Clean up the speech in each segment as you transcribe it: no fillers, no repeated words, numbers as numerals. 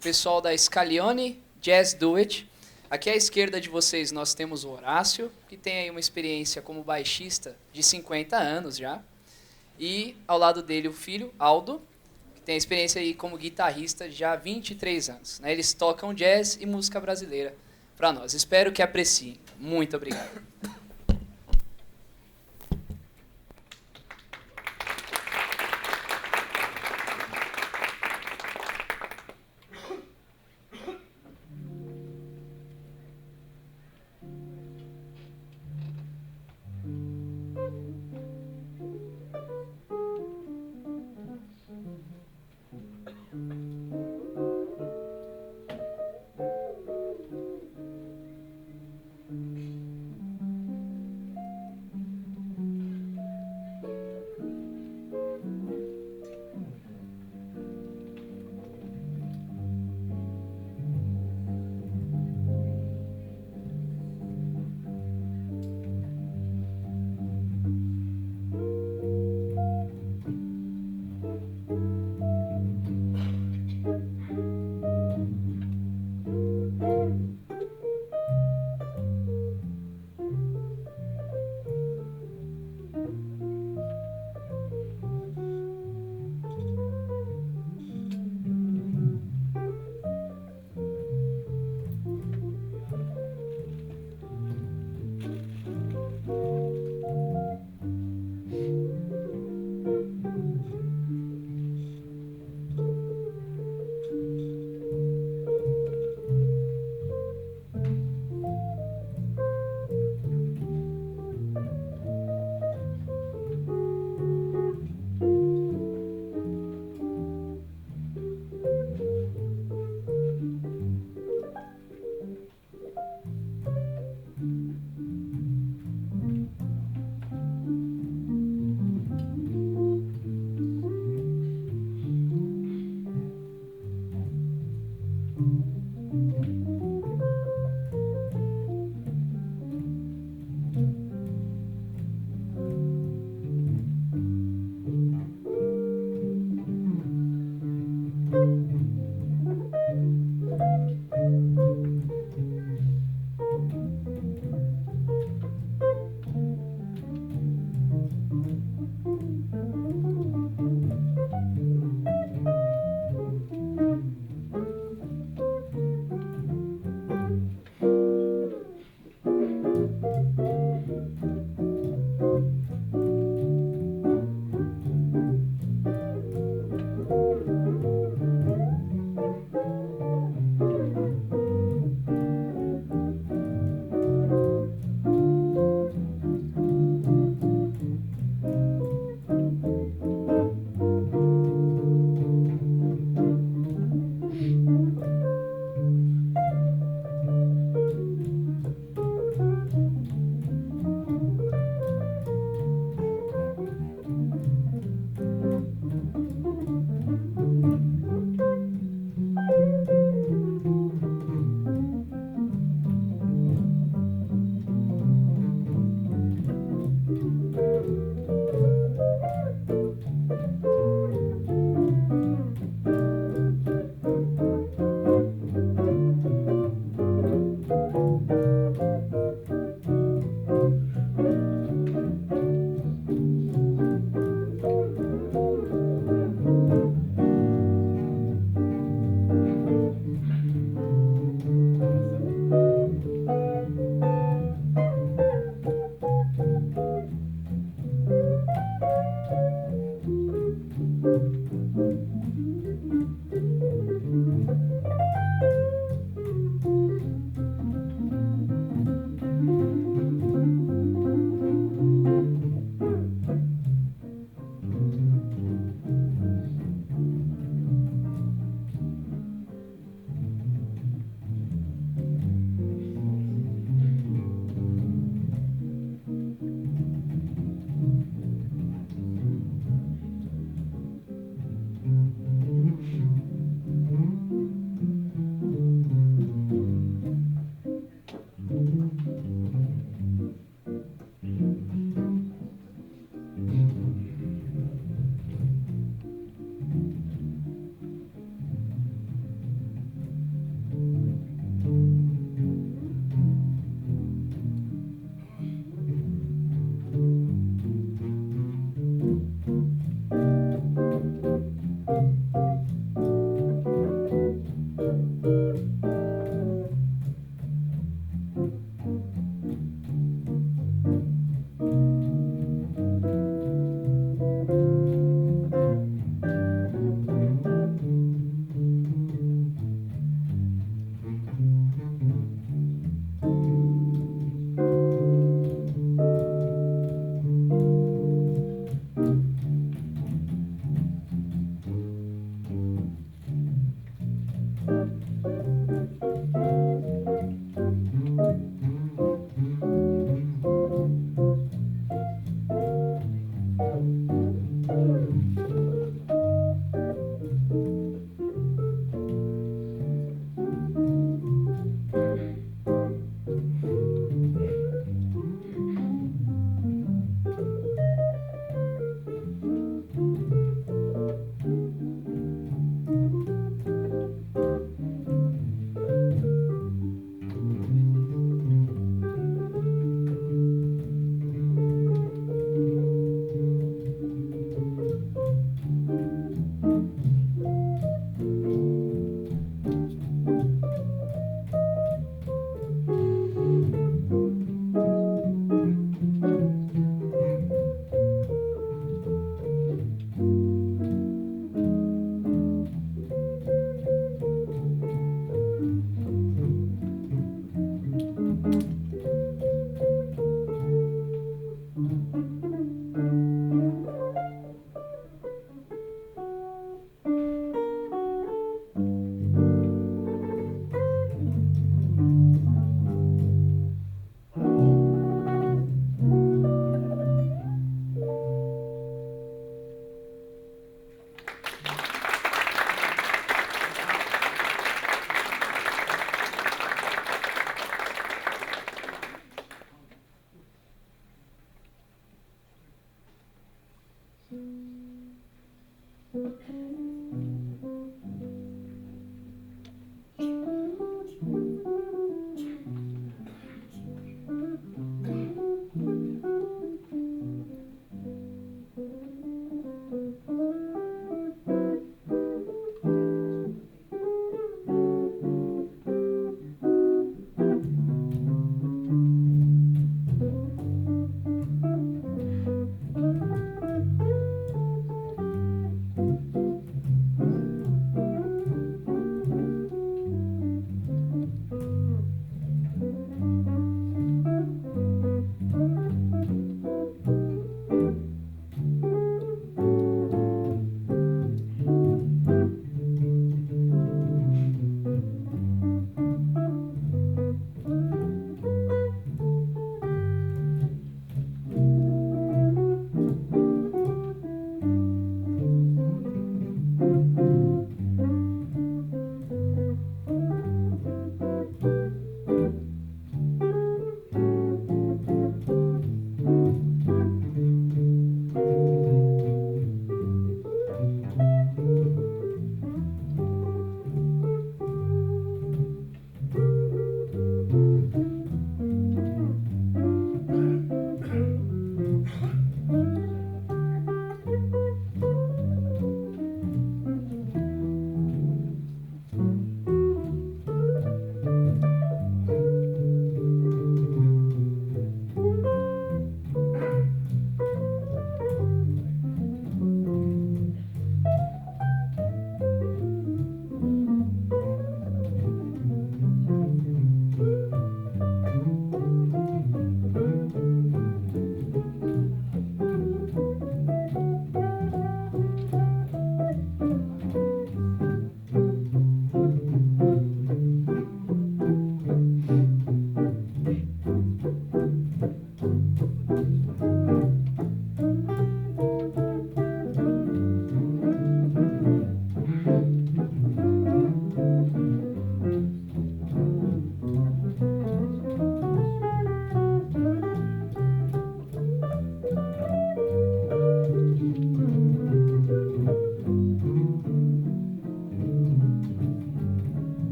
pessoal da Scalione Jazz Duet. Aqui à esquerda de vocês nós temos o Horácio, que tem aí uma experiência como baixista de 50 anos já. E ao lado dele o filho, Aldo, que tem experiência aí como guitarrista já há 23 anos. Né? Eles tocam jazz e música brasileira para nós. Espero que apreciem. Muito obrigado.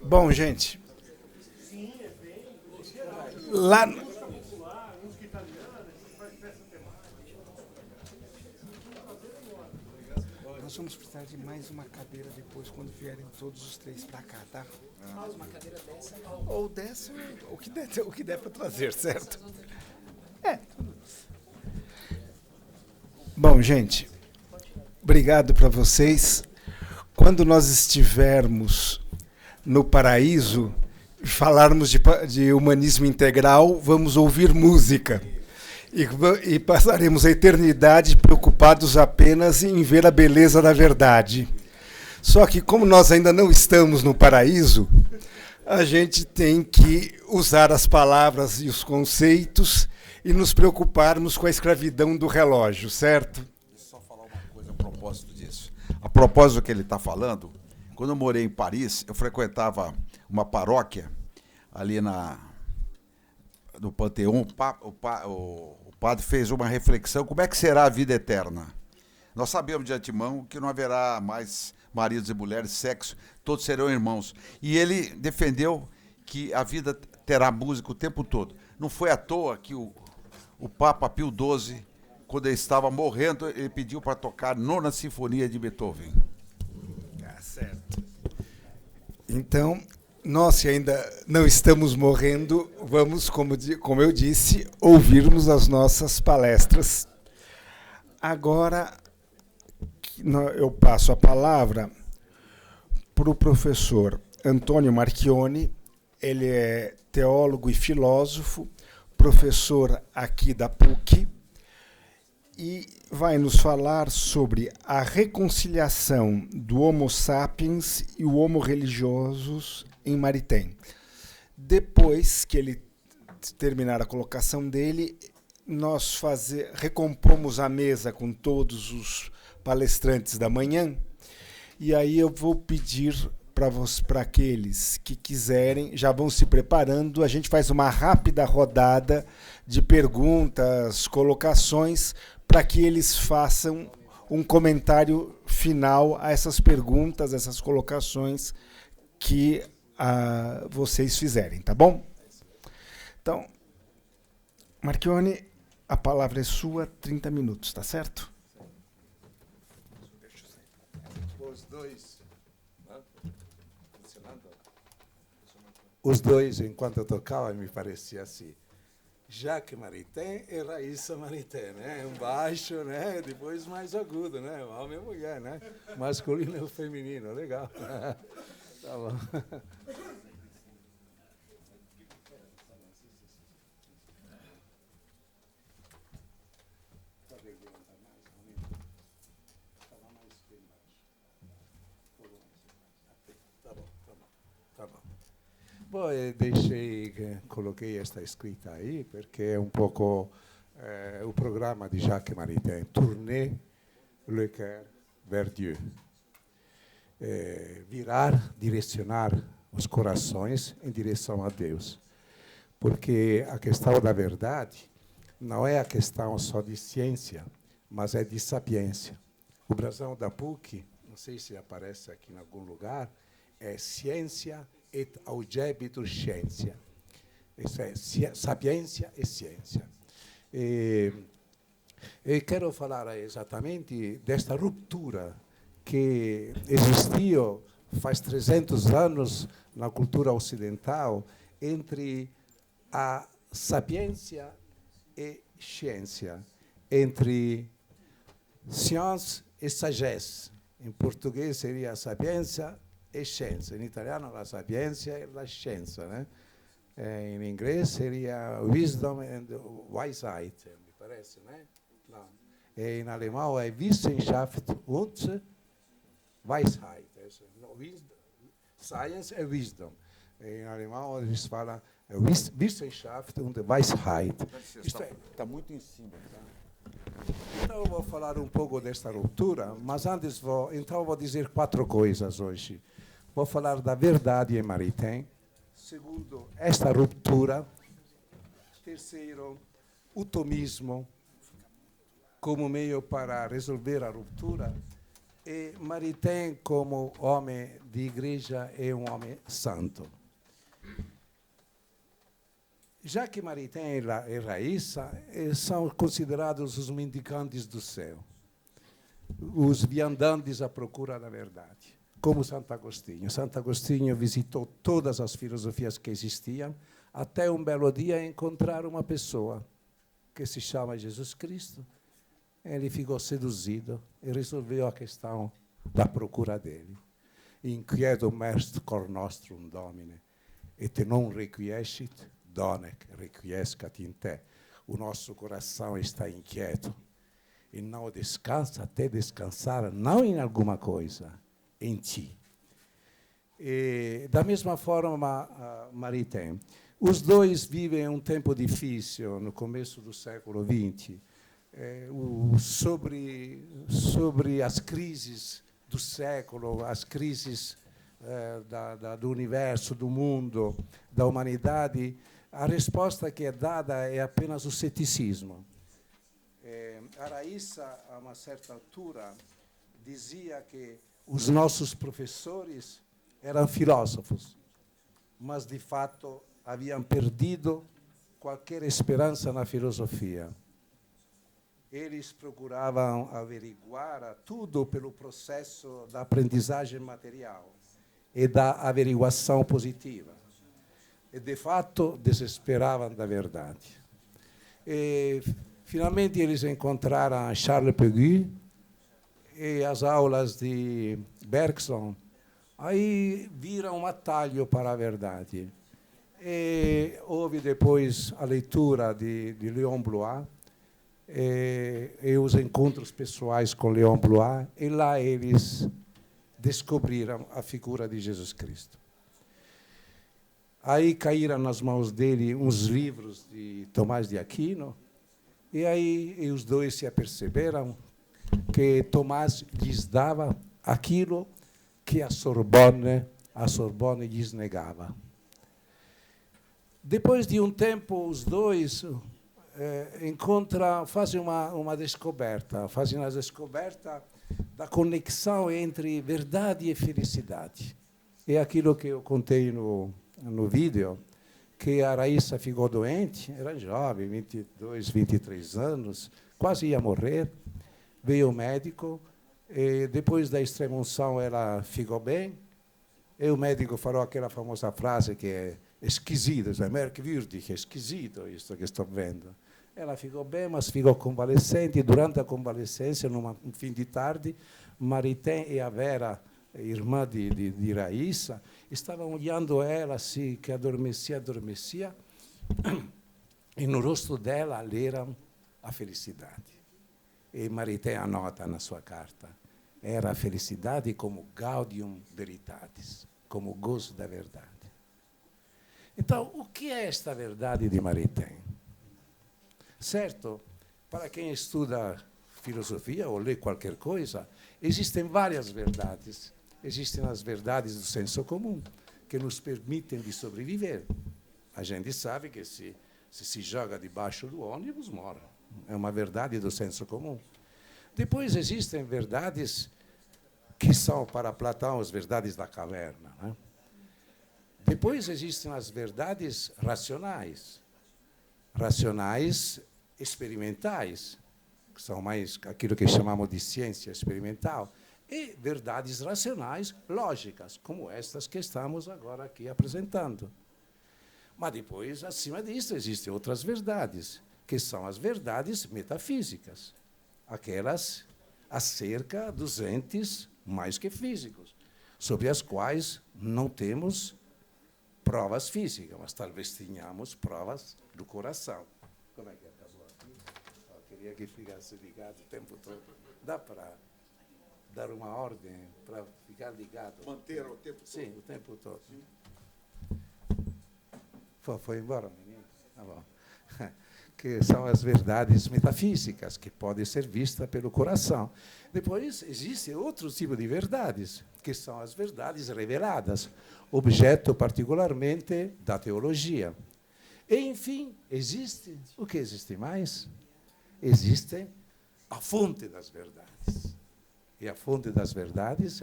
Bom, gente, lá... Nós vamos precisar de mais uma cadeira depois, quando vierem todos os três para cá, tá? Mais uma cadeira dessa. Ou dessa, o que der para trazer, certo? É. Bom, gente, obrigado para vocês. Quando nós estivermos no paraíso, falarmos de humanismo integral, vamos ouvir música. E passaremos a eternidade preocupados apenas em ver a beleza da verdade. Só que, como nós ainda não estamos no paraíso, a gente tem que usar as palavras e os conceitos e nos preocuparmos com a escravidão do relógio, certo? Deixa eu só falar uma coisa a propósito disso. A propósito do que ele está falando, quando eu morei em Paris, eu frequentava uma paróquia ali no Panteão. O padre fez uma reflexão: como é que será a vida eterna? Nós sabemos de antemão que não haverá mais maridos e mulheres, sexo, todos serão irmãos. E ele defendeu que a vida terá música o tempo todo. Não foi à toa que o Papa Pio XII, quando ele estava morrendo, ele pediu para tocar Nona Sinfonia de Beethoven. Certo. Então, nós que ainda não estamos morrendo, vamos, como eu disse, ouvirmos as nossas palestras. Agora, eu passo a palavra para o professor Antônio Marchione. Ele é teólogo e filósofo, professor aqui da PUC, e vai nos falar sobre a reconciliação do Homo sapiens e o Homo religiosus em Maritem. Depois que ele terminar a colocação dele, nós recompomos a mesa com todos os palestrantes da manhã, e aí eu vou pedir para aqueles que quiserem, já vão se preparando, a gente faz uma rápida rodada de perguntas, colocações, para que eles façam um comentário final a essas perguntas, essas colocações que vocês fizerem, tá bom? Então, Marchione, a palavra é sua, 30 minutos, tá certo? Os dois, enquanto eu tocava, me parecia assim. Jacques Maritain e Raíssa Maritain, né? Um baixo, né? Depois mais agudo, né? Homem e mulher, né? Masculino e feminino, legal. Tá bom. Bom, coloquei esta escrita aí, perché è un poco o programa di Jacques Maritain, Tourner le cœur vers Dieu. Virar, direcionar os corações em direção a Deus. Porque a questão da verdade não é a questão só de ciência, mas é de sapiência. O brasão da PUC, não sei se aparece aqui em algum lugar, é ciência et augebitur scientia. Isso é sapiência e ciência. E quero falar exatamente desta ruptura que existiu faz 300 anos na cultura ocidental entre a sapiência e ciência, entre science e sagesse. Em português seria sapiência e scienza, in italiano la sapienza e la scienza, né? In inglese seria wisdom and weisheit, mi parece, né? No. E in alemão é Wissenschaft und Weisheit. No, science e wisdom. E in alemão eles falam Wissenschaft und Weisheit. Está muito em cima, tá? Então eu vou falar um pouco desta ruptura, mas antes vou dizer 4 coisas hoje. Vou falar da verdade em Maritain. Segundo, esta ruptura. Terceiro, o tomismo como meio para resolver a ruptura. E Maritain, como homem de igreja, é um homem santo. Já que Maritain e Raíssa são considerados os mendicantes do céu, os viandantes à procura da verdade, como Santo Agostinho. Santo Agostinho visitou todas as filosofias que existiam, até um belo dia encontrar uma pessoa que se chama Jesus Cristo. Ele ficou seduzido e resolveu a questão da procura dele. Inquietum est cor nostrum, Domine, et non requiescit, donec requiescat in te. O nosso coração está inquieto e não descansa até descansar, não em alguma coisa, em ti. E, da mesma forma, Maritain. Os dois vivem um tempo difícil no começo do século XX. Sobre as crises do século, as crises do universo, do mundo, da humanidade, a resposta que é dada é apenas o ceticismo. A Raíssa, a uma certa altura, dizia que os nossos professores eram filósofos, mas, de fato, haviam perdido qualquer esperança na filosofia. Eles procuravam averiguar tudo pelo processo da aprendizagem material e da averiguação positiva. E, de fato, desesperavam da verdade. E, finalmente, eles encontraram Charles Péguy e as aulas de Bergson. Aí viram um atalho para a verdade. E houve depois a leitura de Léon Blois, e os encontros pessoais com Léon Blois, e lá eles descobriram a figura de Jesus Cristo. Aí caíram nas mãos dele uns livros de Tomás de Aquino, e aí os dois se aperceberam que Tomás lhes dava aquilo que a Sorbonne lhes negava. Depois de um tempo, os dois fazem uma descoberta, da conexão entre verdade e felicidade. É aquilo que eu contei no vídeo, que a Raíssa ficou doente, era jovem, 22, 23 anos, quase ia morrer, veio o médico, e depois da extrema-unção ela ficou bem, e o médico falou aquela famosa frase que é esquisito, é merkwürdig, é esquisito isso que estou vendo. Ela ficou bem, mas ficou convalescente, e durante a convalescência, num fim de tarde, Maritain e a Vera, irmã de Raíssa, estavam olhando ela assim, que adormecia, e no rosto dela leram a felicidade. E Maritain anota na sua carta, era a felicidade como gaudium veritatis, como gozo da verdade. Então, o que é esta verdade de Maritain? Certo, para quem estuda filosofia ou lê qualquer coisa, existem várias verdades. Existem as verdades do senso comum, que nos permitem de sobreviver. A gente sabe que se joga debaixo do ônibus, morre. É uma verdade do senso comum. Depois existem verdades que são, para Platão, as verdades da caverna, né? Depois existem as verdades racionais experimentais, que são mais aquilo que chamamos de ciência experimental, e verdades racionais lógicas, como estas que estamos agora aqui apresentando. Mas depois, acima disso, existem outras verdades, que são as verdades metafísicas, aquelas acerca dos entes mais que físicos, sobre as quais não temos provas físicas, mas talvez tenhamos provas do coração. Como é que acabou aqui? Eu queria que ficasse ligado o tempo todo. Dá para dar uma ordem para ficar ligado? Manter o tempo todo? Sim, o tempo todo. Foi embora, menino? Tá bom. Que são as verdades metafísicas, que podem ser vistas pelo coração. Depois, existe outro tipo de verdades, que são as verdades reveladas, objeto particularmente da teologia. E, enfim, existe, o que existe mais? Existe a fonte das verdades. E a fonte das verdades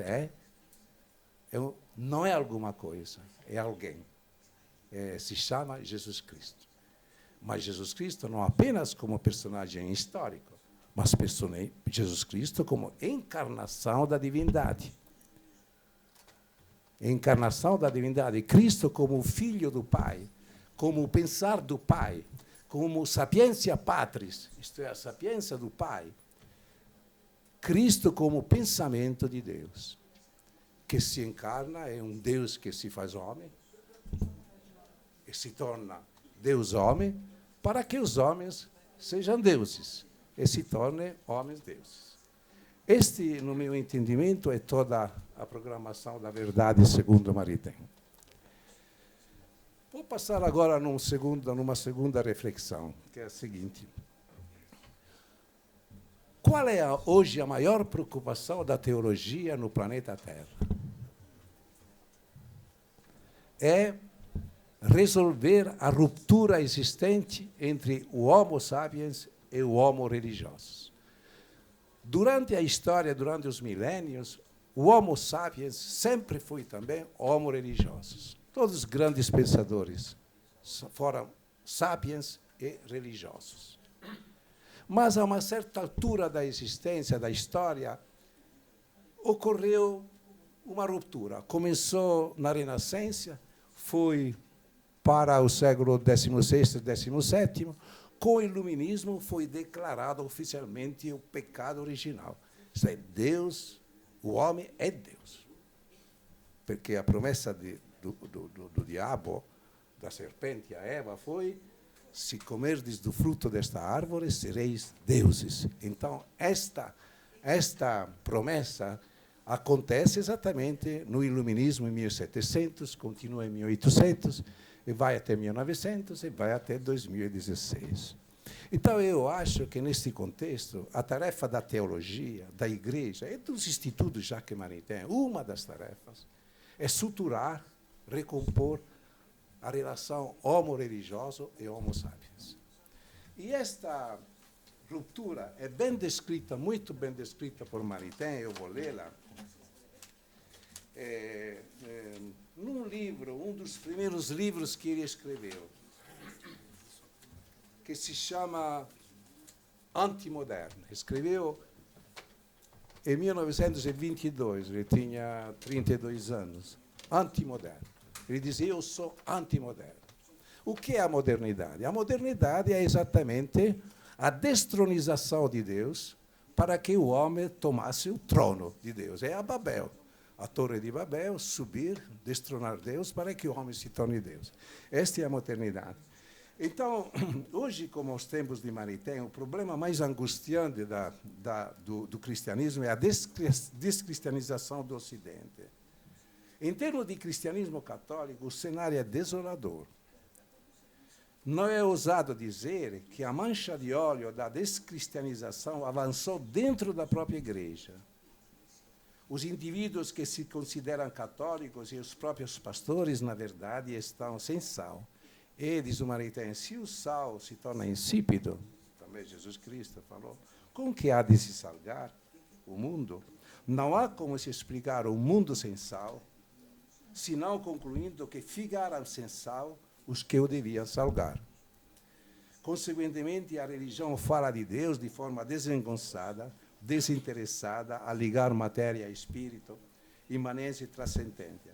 não é alguma coisa, é alguém. Se chama Jesus Cristo. Mas Jesus Cristo não apenas como personagem histórico, mas Jesus Cristo como encarnação da divindade. Encarnação da divindade. Cristo como Filho do Pai, como o pensar do Pai, como sapiência patris, isto é, a sapiência do Pai. Cristo como pensamento de Deus, que se encarna, é um Deus que se faz homem, e se torna Deus-homem, para que os homens sejam deuses, e se tornem homens-deuses. Este, no meu entendimento, é toda a programação da verdade segundo Maritain. Vou passar agora numa segunda reflexão, que é a seguinte. Qual é hoje a maior preocupação da teologia no planeta Terra? É resolver a ruptura existente entre o Homo sapiens e o Homo religioso. Durante a história, durante os milênios, o Homo sapiens sempre foi também Homo religioso. Todos os grandes pensadores foram sapiens e religiosos. Mas, a uma certa altura da existência, da história, ocorreu uma ruptura. Começou na Renascença, foi para o século XVI e XVII, com o Iluminismo foi declarado oficialmente o pecado original. Isto é, Deus, o homem é Deus. Porque a promessa do diabo, da serpente a Eva, foi: se comerdes do fruto desta árvore, sereis deuses. Então, esta promessa acontece exatamente no Iluminismo em 1700, continua em 1800, e vai até 1900 e vai até 2016. Então, eu acho que, neste contexto, a tarefa da teologia, da igreja e dos institutos Jacques Maritain, uma das tarefas, é suturar, recompor a relação homo-religioso e homo sapiens. E esta ruptura é bem descrita, muito bem descrita por Maritain, eu vou lê-la, num livro, um dos primeiros livros que ele escreveu, que se chama Antimoderno. Escreveu em 1922, ele tinha 32 anos. Antimoderno. Ele dizia: eu sou antimoderno. O que é a modernidade? A modernidade é exatamente a destronização de Deus para que o homem tomasse o trono de Deus. É a Babel. A Torre de Babel, subir, destronar Deus para que o homem se torne Deus. Esta é a modernidade. Então, hoje, como os tempos de Maritain, o problema mais angustiante do cristianismo é a descristianização do Ocidente. Em termos de cristianismo católico, o cenário é desolador. Não é ousado dizer que a mancha de óleo da descristianização avançou dentro da própria igreja. Os indivíduos que se consideram católicos e os próprios pastores, na verdade, estão sem sal. E, diz o Maritain, se o sal se torna insípido, também Jesus Cristo falou, com que há de se salgar o mundo? Não há como se explicar um mundo sem sal, senão concluindo que ficaram sem sal os que o deviam salgar. Consequentemente, a religião fala de Deus de forma desengonçada, desinteressada, a ligar matéria a espírito, imanência e transcendência.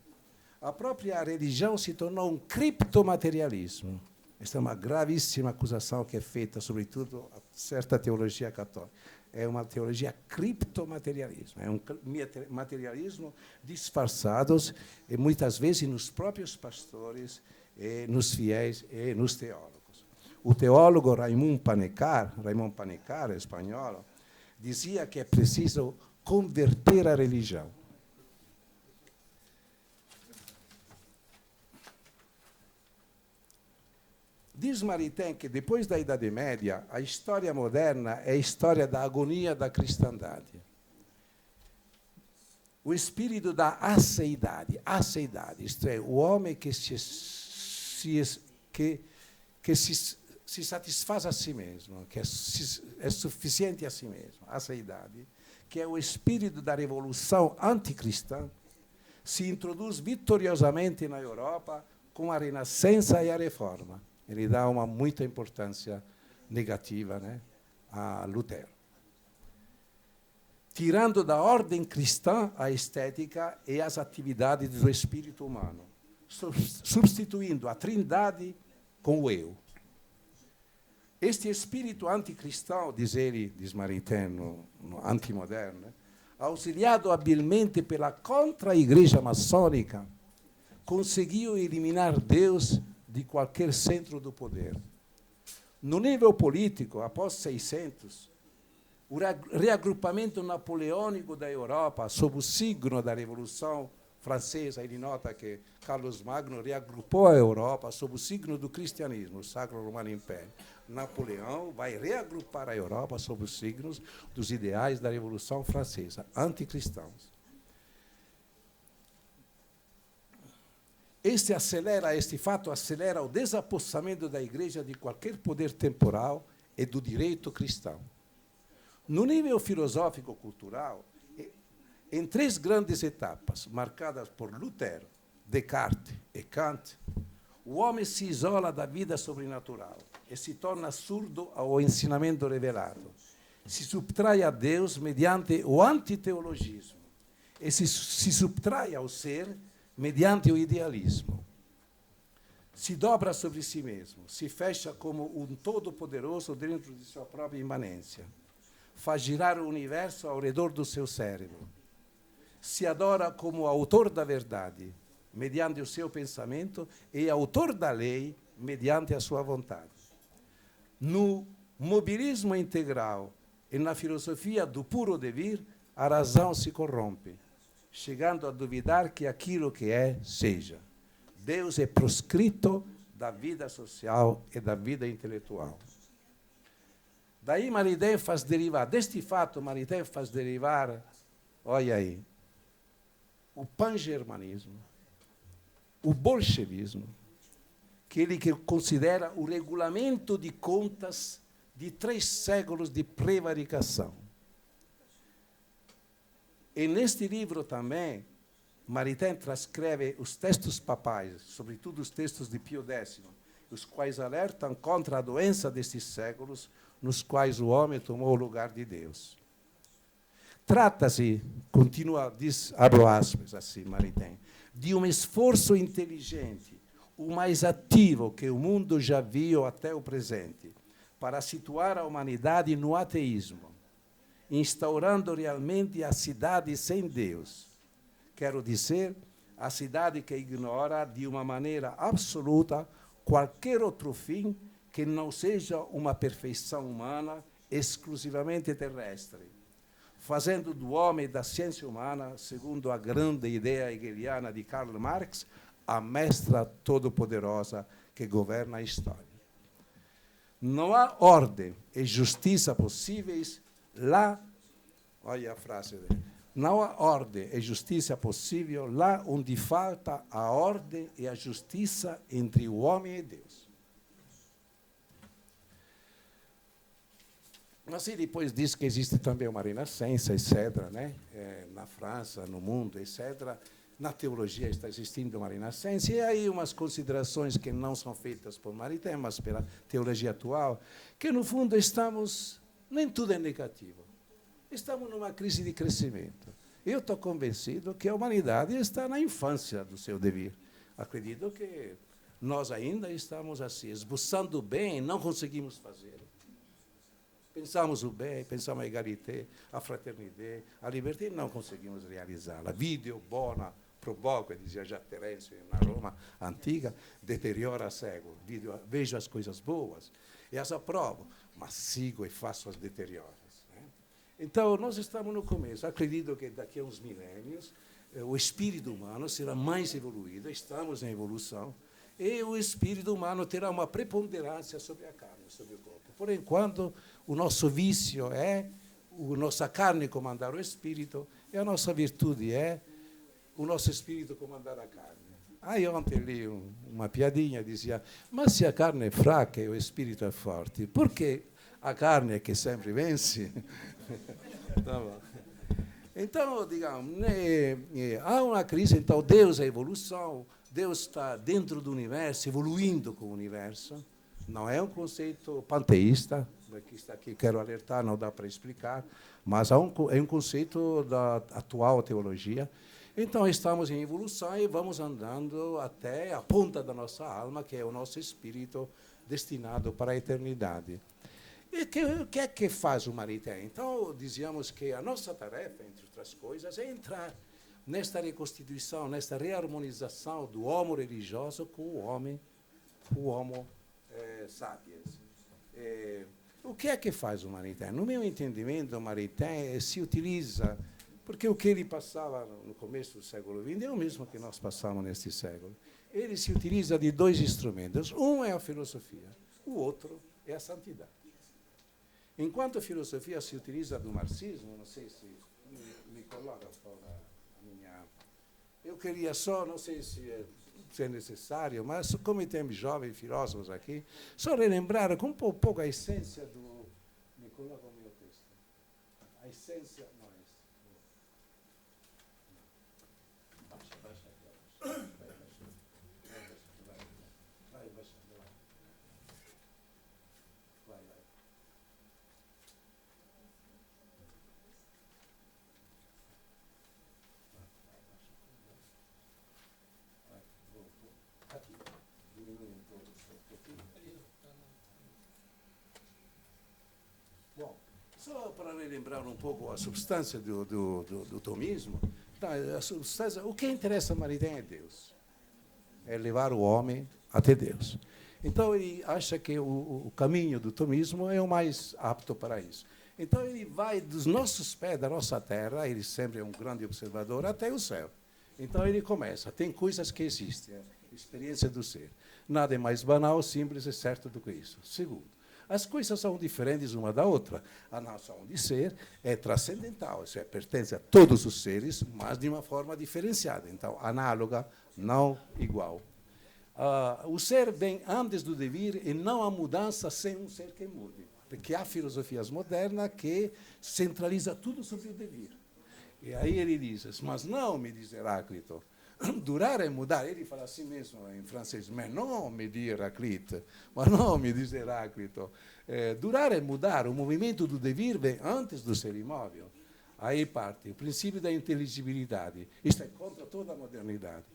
A própria religião se tornou um criptomaterialismo. Esta é uma gravíssima acusação que é feita, sobretudo, a certa teologia católica. É uma teologia criptomaterialismo. É um materialismo disfarçado, e muitas vezes nos próprios pastores, nos fiéis e nos teólogos. O teólogo Raymond Panecar, espanhol, dizia que é preciso converter a religião. Diz Maritain que, depois da Idade Média, a história moderna é a história da agonia da cristandade. O espírito da aceidade, isto é, o homem que se satisfaz a si mesmo, que é suficiente a si mesmo, aceidade, que é o espírito da revolução anticristã, se introduz vitoriosamente na Europa com a Renascença e a Reforma. Ele dá uma muita importância negativa, né, a Lutero. Tirando da ordem cristã a estética e as atividades do espírito humano, substituindo a trindade com o eu. Este espírito anticristão, diz ele, diz Maritain, no Antimoderno, auxiliado habilmente pela contra-igreja maçônica, conseguiu eliminar Deus de qualquer centro do poder. No nível político, após 600, o reagrupamento napoleônico da Europa, sob o signo da Revolução Francesa, ele nota que Carlos Magno reagrupou a Europa sob o signo do cristianismo, o Sacro Romano Império. Napoleão vai reagrupar a Europa sob os signos dos ideais da Revolução Francesa, anticristãos. Este fato acelera o desapossamento da Igreja de qualquer poder temporal e do direito cristão. No nível filosófico-cultural, em 3 grandes etapas, marcadas por Lutero, Descartes e Kant, o homem se isola da vida sobrenatural e se torna surdo ao ensinamento revelado. Se subtrai a Deus mediante o antiteologismo e se subtrai ao ser mediante o idealismo. Se dobra sobre si mesmo, se fecha como um todo-poderoso dentro de sua própria imanência. Faz girar o universo ao redor do seu cérebro. Se adora como autor da verdade, mediante o seu pensamento, e autor da lei, mediante a sua vontade. No mobilismo integral e na filosofia do puro devir, a razão se corrompe, chegando a duvidar que aquilo que é, seja. Deus é proscrito da vida social e da vida intelectual. Daí Maritain faz derivar, deste fato, Maritain faz derivar, olha aí, o pan-germanismo, o bolchevismo, que ele considera o regulamento de contas de 3 séculos de prevaricação. E neste livro também, Maritain transcreve os textos papais, sobretudo os textos de Pio X, os quais alertam contra a doença destes séculos, nos quais o homem tomou o lugar de Deus. Trata-se, continua, diz, abro aspas assim, Maritain, de um esforço inteligente, o mais ativo que o mundo já viu até o presente, para situar a humanidade no ateísmo, instaurando realmente a cidade sem Deus. Quero dizer, a cidade que ignora de uma maneira absoluta qualquer outro fim que não seja uma perfeição humana exclusivamente terrestre, fazendo do homem e da ciência humana, segundo a grande ideia hegeliana de Karl Marx, a mestra todo-poderosa que governa a história. Não há ordem e justiça possíveis lá, olha a frase dele, não há ordem e justiça possível lá onde falta a ordem e a justiça entre o homem e Deus. Mas ele depois diz que existe também uma renascença, etc., né? Na França, no mundo, etc., na teologia está existindo uma renascença, e aí umas considerações que não são feitas por Maritain, mas pela teologia atual, que, no fundo, nem tudo é negativo. Estamos numa crise de crescimento. Eu estou convencido que a humanidade está na infância do seu devir. Acredito que nós ainda estamos assim, esboçando o bem, não conseguimos fazer. Pensamos o bem, pensamos a égalité, a fraternidade, a liberdade, não conseguimos realizá-la. Video bona pro poco, dizia já Terêncio na Roma antiga, deteriora cego. Vejo as coisas boas e as aprovo, mas sigo e faço as deterioras. Né? Então, nós estamos no começo. Acredito que daqui a uns milênios o espírito humano será mais evoluído, estamos em evolução, e o espírito humano terá uma preponderância sobre a carne, sobre o corpo. Por enquanto, o nosso vício é a nossa carne comandar o espírito, e a nossa virtude é o nosso espírito comandar a carne. Aí ontem li uma piadinha, dizia, mas se a carne é fraca e o espírito é forte, por que a carne é que sempre vence? Tá bom. Então, digamos, há uma crise, então Deus é evolução, Deus está dentro do universo, evoluindo com o universo. Não é um conceito panteísta, aqui quero alertar, não dá para explicar, mas é um conceito da atual teologia. Então, estamos em evolução e vamos andando até a ponta da nossa alma, que é o nosso espírito destinado para a eternidade. E o que é que faz o Marité? Então, dizíamos que a nossa tarefa, entre outras coisas, é entrar nesta reconstituição, nesta reharmonização do homo religioso com o homo sapiens. O que é que faz o Marité? No meu entendimento, o Marité se utiliza, porque o que ele passava no começo do século XX é o mesmo que nós passamos neste século. Ele se utiliza de dois instrumentos. Um é a filosofia, o outro é a santidade. Enquanto a filosofia se utiliza do marxismo, não sei se me coloca fora a minha... Eu queria só, não sei se é necessário, mas como temos jovens filósofos aqui, só relembrar com um pouco a essência do... Me coloca o meu texto. A essência... Não é isso. Baixa aqui. Bom, só para relembrar um pouco a substância do tomismo, a substância, o que interessa a Maritain é Deus. É levar o homem até Deus. Então, ele acha que o caminho do tomismo é o mais apto para isso. Então, ele vai dos nossos pés, da nossa terra, ele sempre é um grande observador, até o céu. Então, ele começa. Tem coisas que existem, a experiência do ser. Nada é mais banal, simples e certo do que isso. Segundo, as coisas são diferentes uma da outra. A noção de ser é transcendental, isso é, pertence a todos os seres, mas de uma forma diferenciada. Então, análoga, não igual. O ser vem antes do devir e não há mudança sem um ser que mude. Porque há filosofias modernas que centralizam tudo sobre o devir. E aí ele diz, mas não, me diz Heráclito, durar é mudar. Ele fala assim mesmo em francês, mas não, me diz Heraclito, mas não, me diz Heráclito. Durar é mudar, o movimento do devir vem antes do ser imóvel. Aí parte o princípio da inteligibilidade. Isto é contra toda a modernidade.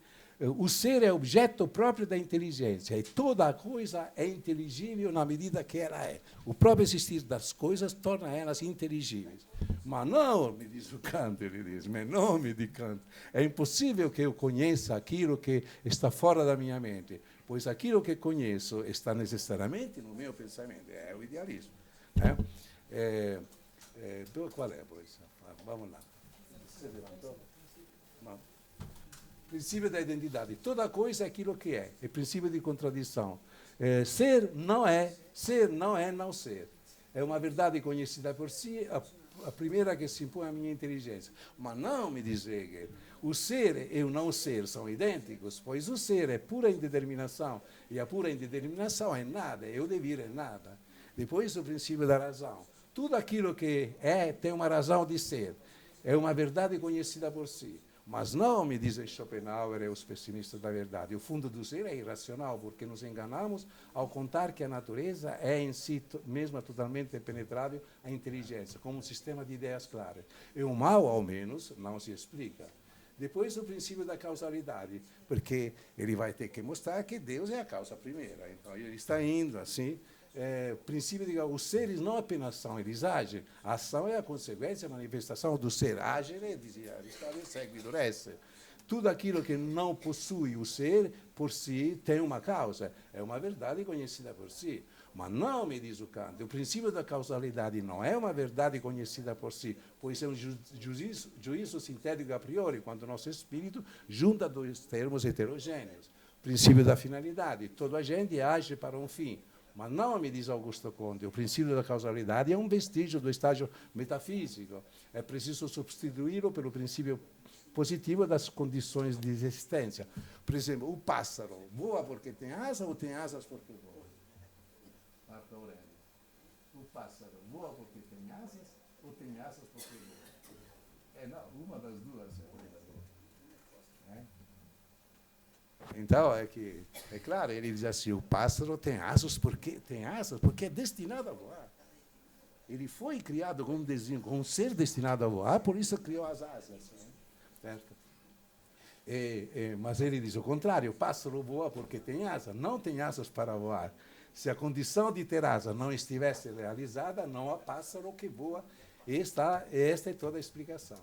O ser é objeto próprio da inteligência e toda a coisa é inteligível na medida que ela é. O próprio existir das coisas torna elas inteligíveis. Mas não, me diz o Kant, ele diz, mas não, me diz Kant, é impossível que eu conheça aquilo que está fora da minha mente, pois aquilo que conheço está necessariamente no meu pensamento. É o idealismo. Né? Qual é, pois? Vamos lá. Você levantou? Não. Princípio da identidade. Toda coisa é aquilo que é. É princípio de contradição. Ser não é não ser. É uma verdade conhecida por si, a primeira que se impõe à minha inteligência. Mas não, me diz Hegel, o ser e o não ser são idênticos, pois o ser é pura indeterminação, e a pura indeterminação é nada, e o devir é nada. Depois o princípio da razão. Tudo aquilo que é tem uma razão de ser. É uma verdade conhecida por si. Mas não, me dizem Schopenhauer e os pessimistas da verdade, o fundo do ser é irracional, porque nos enganamos ao contar que a natureza é em si mesma totalmente penetrável à inteligência, como um sistema de ideias claras. E o mal, ao menos, não se explica. Depois, o princípio da causalidade, porque ele vai ter que mostrar que Deus é a causa primeira. Então, ele está indo assim. Princípio de os seres não apenas são, eles agem. A ação é a consequência, a manifestação do ser. Agere, dizia Aristóteles, seguidor esse. Tudo aquilo que não possui o ser, por si, tem uma causa. É uma verdade conhecida por si. Mas não, me diz o Kant, o princípio da causalidade não é uma verdade conhecida por si, pois é um juízo sintético a priori, quando o nosso espírito junta dois termos heterogêneos. Princípio da finalidade. Toda a gente age para um fim. Mas não, me diz Augusto Conte, o princípio da causalidade é um vestígio do estágio metafísico. É preciso substituí-lo pelo princípio positivo das condições de existência. Por exemplo, o pássaro voa porque tem asas ou tem asas porque voa? Marco Aurélio. O pássaro voa porque tem asas ou tem asas porque voa? Uma das duas. Então, é claro, ele diz assim, o pássaro tem asas porque é destinado a voar. Ele foi criado com um ser destinado a voar, por isso criou as asas. Né? Certo? Mas ele diz o contrário, o pássaro voa porque tem asas, não tem asas para voar. Se a condição de ter asas não estivesse realizada, não há pássaro que voa. Esta é toda a explicação.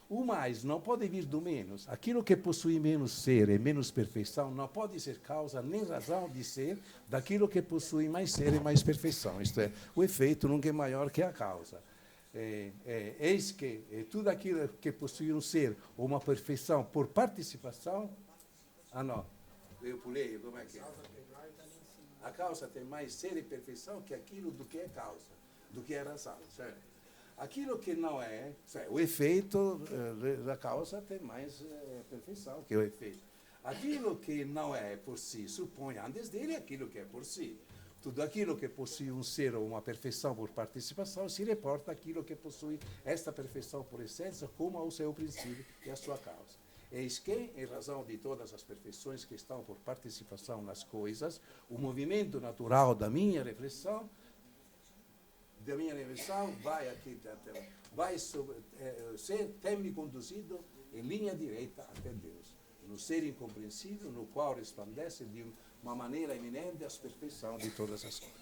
O mais não pode vir do menos. Aquilo que possui menos ser e menos perfeição não pode ser causa nem razão de ser daquilo que possui mais ser e mais perfeição. Isto é, o efeito nunca é maior que a causa. Eis que tudo aquilo que possui um ser ou uma perfeição por participação... Ah, não. Eu pulei, como é que é? A causa tem mais ser e perfeição que aquilo do que é causa, do que é razão, certo? Aquilo que não é, o efeito da causa tem mais perfeição que o efeito. Aquilo que não é por si, supõe antes dele aquilo que é por si. Tudo aquilo que possui um ser ou uma perfeição por participação se reporta aquilo que possui esta perfeição por essência como ao seu princípio e a sua causa. Eis que, em razão de todas as perfeições que estão por participação nas coisas, o movimento natural da minha reflexão tem-me conduzido em linha direita até Deus, no ser incompreensível, no qual resplandece de uma maneira eminente a perfeição de todas as coisas.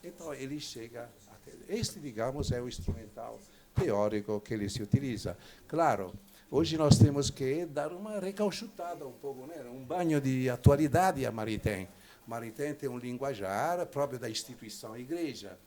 Então, ele chega até Deus. Este, digamos, é o instrumental teórico que ele se utiliza. Claro, hoje nós temos que dar uma recauchutada um pouco, né? Um banho de atualidade a Maritain. Maritain tem um linguajar próprio da instituição igreja.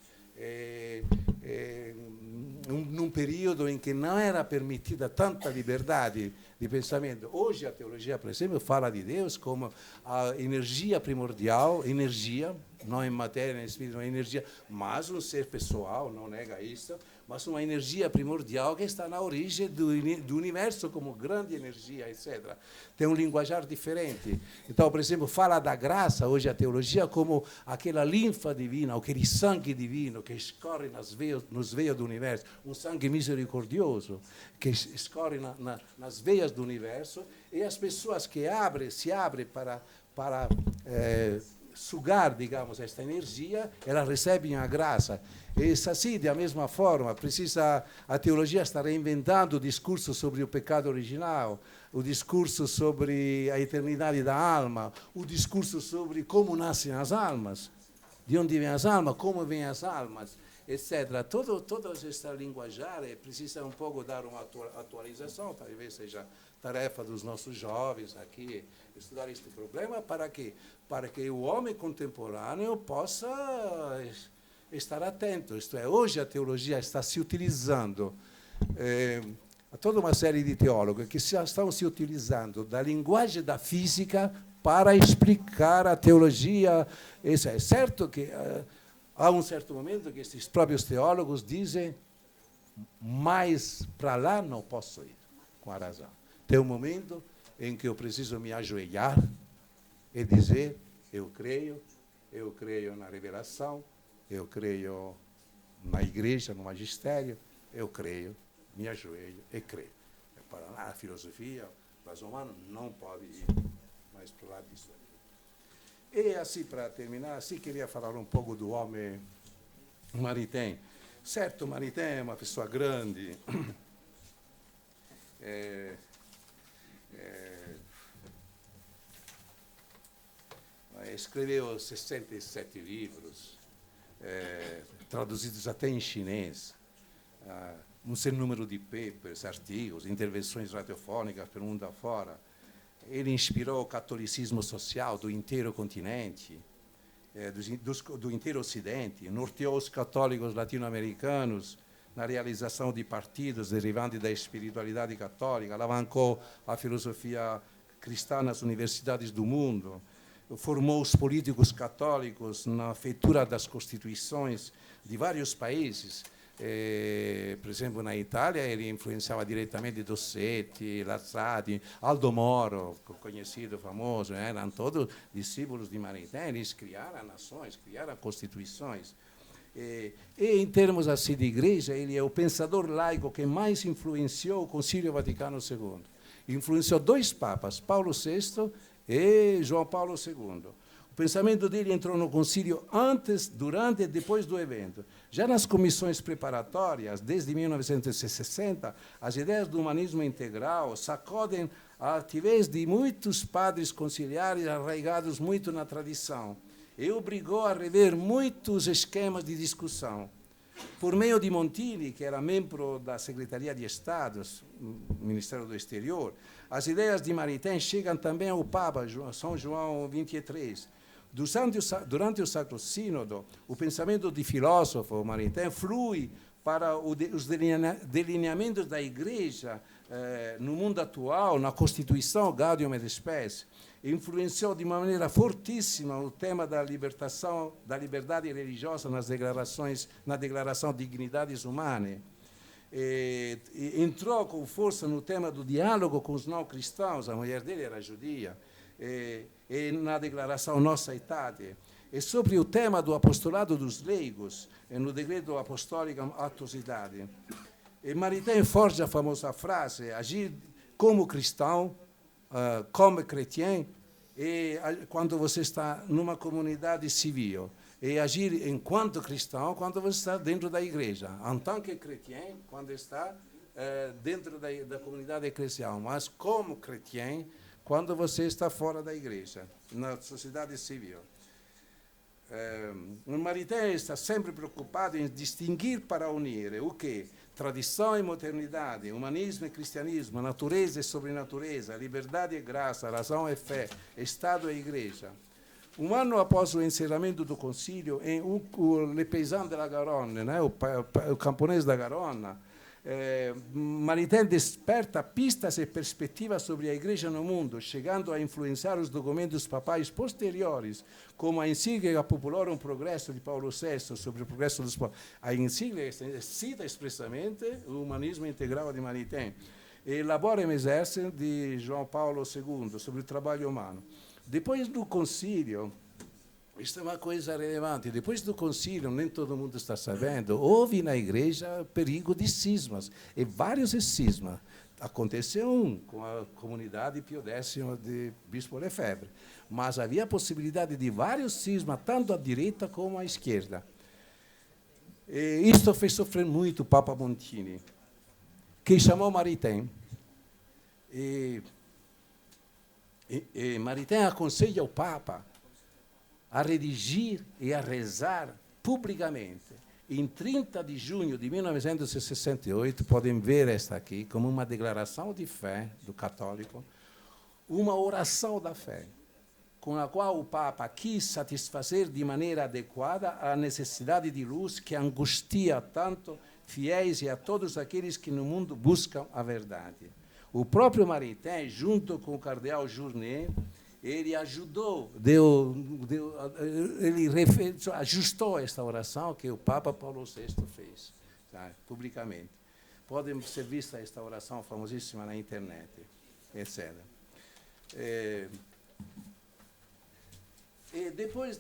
Num período em que não era permitida tanta liberdade de pensamento. Hoje a teologia, por exemplo, fala de Deus como a energia primordial, energia, não em matéria, nem em espírito, não é energia, mas um ser pessoal, não nega isso, mas uma energia primordial que está na origem do universo como grande energia, etc. Tem um linguajar diferente. Então, por exemplo, fala da graça, hoje a teologia, como aquela linfa divina, aquele sangue divino que escorre nos veios do universo, um sangue misericordioso que escorre nas veias do universo, e as pessoas que se abrem para sugar, digamos, esta energia, elas recebem a graça. E assim, da mesma forma, a teologia está reinventando o discurso sobre o pecado original, o discurso sobre a eternidade da alma, o discurso sobre como nascem as almas, de onde vêm as almas, como vêm as almas, etc. Todo esse linguajar precisa um pouco dar uma atualização, talvez seja tarefa dos nossos jovens aqui, estudar este problema para que o homem contemporâneo possa estar atento. Isto é, hoje a teologia está se utilizando, há toda uma série de teólogos que estão se utilizando da linguagem da física para explicar a teologia. Isso é certo que há um certo momento que esses próprios teólogos dizem, mais para lá não posso ir, com a razão. Tem um momento em que eu preciso me ajoelhar e dizer, eu creio na revelação, eu creio na igreja, no magistério, eu creio, me ajoelho e creio. Para lá, a filosofia, o raso humano não pode ir mais para o lado disso aqui. E assim, para terminar, assim queria falar um pouco do homem Maritain. Certo, Maritain é uma pessoa grande, escreveu 67 livros, traduzidos até em chinês, um sem número de papers, artigos, intervenções radiofônicas pelo mundo afora. Ele inspirou o catolicismo social do inteiro continente, do inteiro Ocidente, norteou os católicos latino-americanos na realização de partidos derivantes da espiritualidade católica, alavancou a filosofia cristã nas universidades do mundo, formou os políticos católicos na feitura das constituições de vários países. Por exemplo, na Itália, ele influenciava diretamente Dossetti, Lazzati, Aldo Moro, conhecido, famoso, eram todos discípulos de Maritain. Eles criaram nações, criaram constituições. E em termos assim de igreja, ele é o pensador laico que mais influenciou o Concílio Vaticano II. Influenciou 2 papas, Paulo VI e João Paulo II. O pensamento dele entrou no concílio antes, durante e depois do evento. Já nas comissões preparatórias, desde 1960, as ideias do humanismo integral sacodem a altivez de muitos padres conciliares arraigados muito na tradição e obrigou a rever muitos esquemas de discussão. Por meio de Montini, que era membro da Secretaria de Estado, Ministério do Exterior, as ideias de Maritain chegam também ao Papa São João XXIII. Durante o Sacro Sínodo, o pensamento de filósofo Maritain flui para os delineamentos da Igreja no mundo atual, na Constituição Gaudium et Spes. Influenciou de uma maneira fortíssima o tema da libertação, da liberdade religiosa na Declaração de Dignidades Humanas. Entrou com força no tema do diálogo com os não cristãos, a mulher dele era judia, e na Declaração Nossa Aetate. E sobre o tema do apostolado dos leigos, no Decreto Apostólico Atosidade. E Maritain forja a famosa frase, agir como cristão, como chrétien, e quando você está numa comunidade civil, e agir enquanto cristão quando você está dentro da igreja, en tant que chrétien, quando está dentro da comunidade eclesial, mas como chrétien quando você está fora da igreja, na sociedade civil. O Maritain está sempre preocupado em distinguir para unir o que? Tradição e modernidade, humanismo e cristianismo, natureza e sobrenatureza, liberdade e graça, razão e fé, Estado e igreja. Um ano após o encerramento do concílio, em Le Paysan de la Garonne, né, o camponês da Garona, Maritain desperta pistas e perspectivas sobre a igreja no mundo, chegando a influenciar os documentos papais posteriores, como a encíclica Populorum Progresso de Paulo VI sobre o progresso dos povos. A encíclica cita expressamente o humanismo integral de Maritain. E Laborem Exercens de João Paulo II sobre o trabalho humano. Depois do concílio, isto é uma coisa relevante. Depois do concílio, nem todo mundo está sabendo, houve na igreja perigo de cismas, e vários cismas. Aconteceu com a comunidade Pio X de Bispo Lefebvre, mas havia a possibilidade de vários cismas, tanto à direita como à esquerda. E isto fez sofrer muito o Papa Montini, que chamou Maritain. E Maritain aconselha o Papa a redigir e a rezar publicamente. Em 30 de junho de 1968, podem ver esta aqui, como uma declaração de fé do católico, uma oração da fé, com a qual o Papa quis satisfazer de maneira adequada a necessidade de luz que angustia tanto fiéis e a todos aqueles que no mundo buscam a verdade. O próprio Maritain, junto com o cardeal Journet, ele ajudou, ele ajustou esta oração que o Papa Paulo VI fez, sabe, publicamente. Pode ser vista esta oração famosíssima na internet, etc. E depois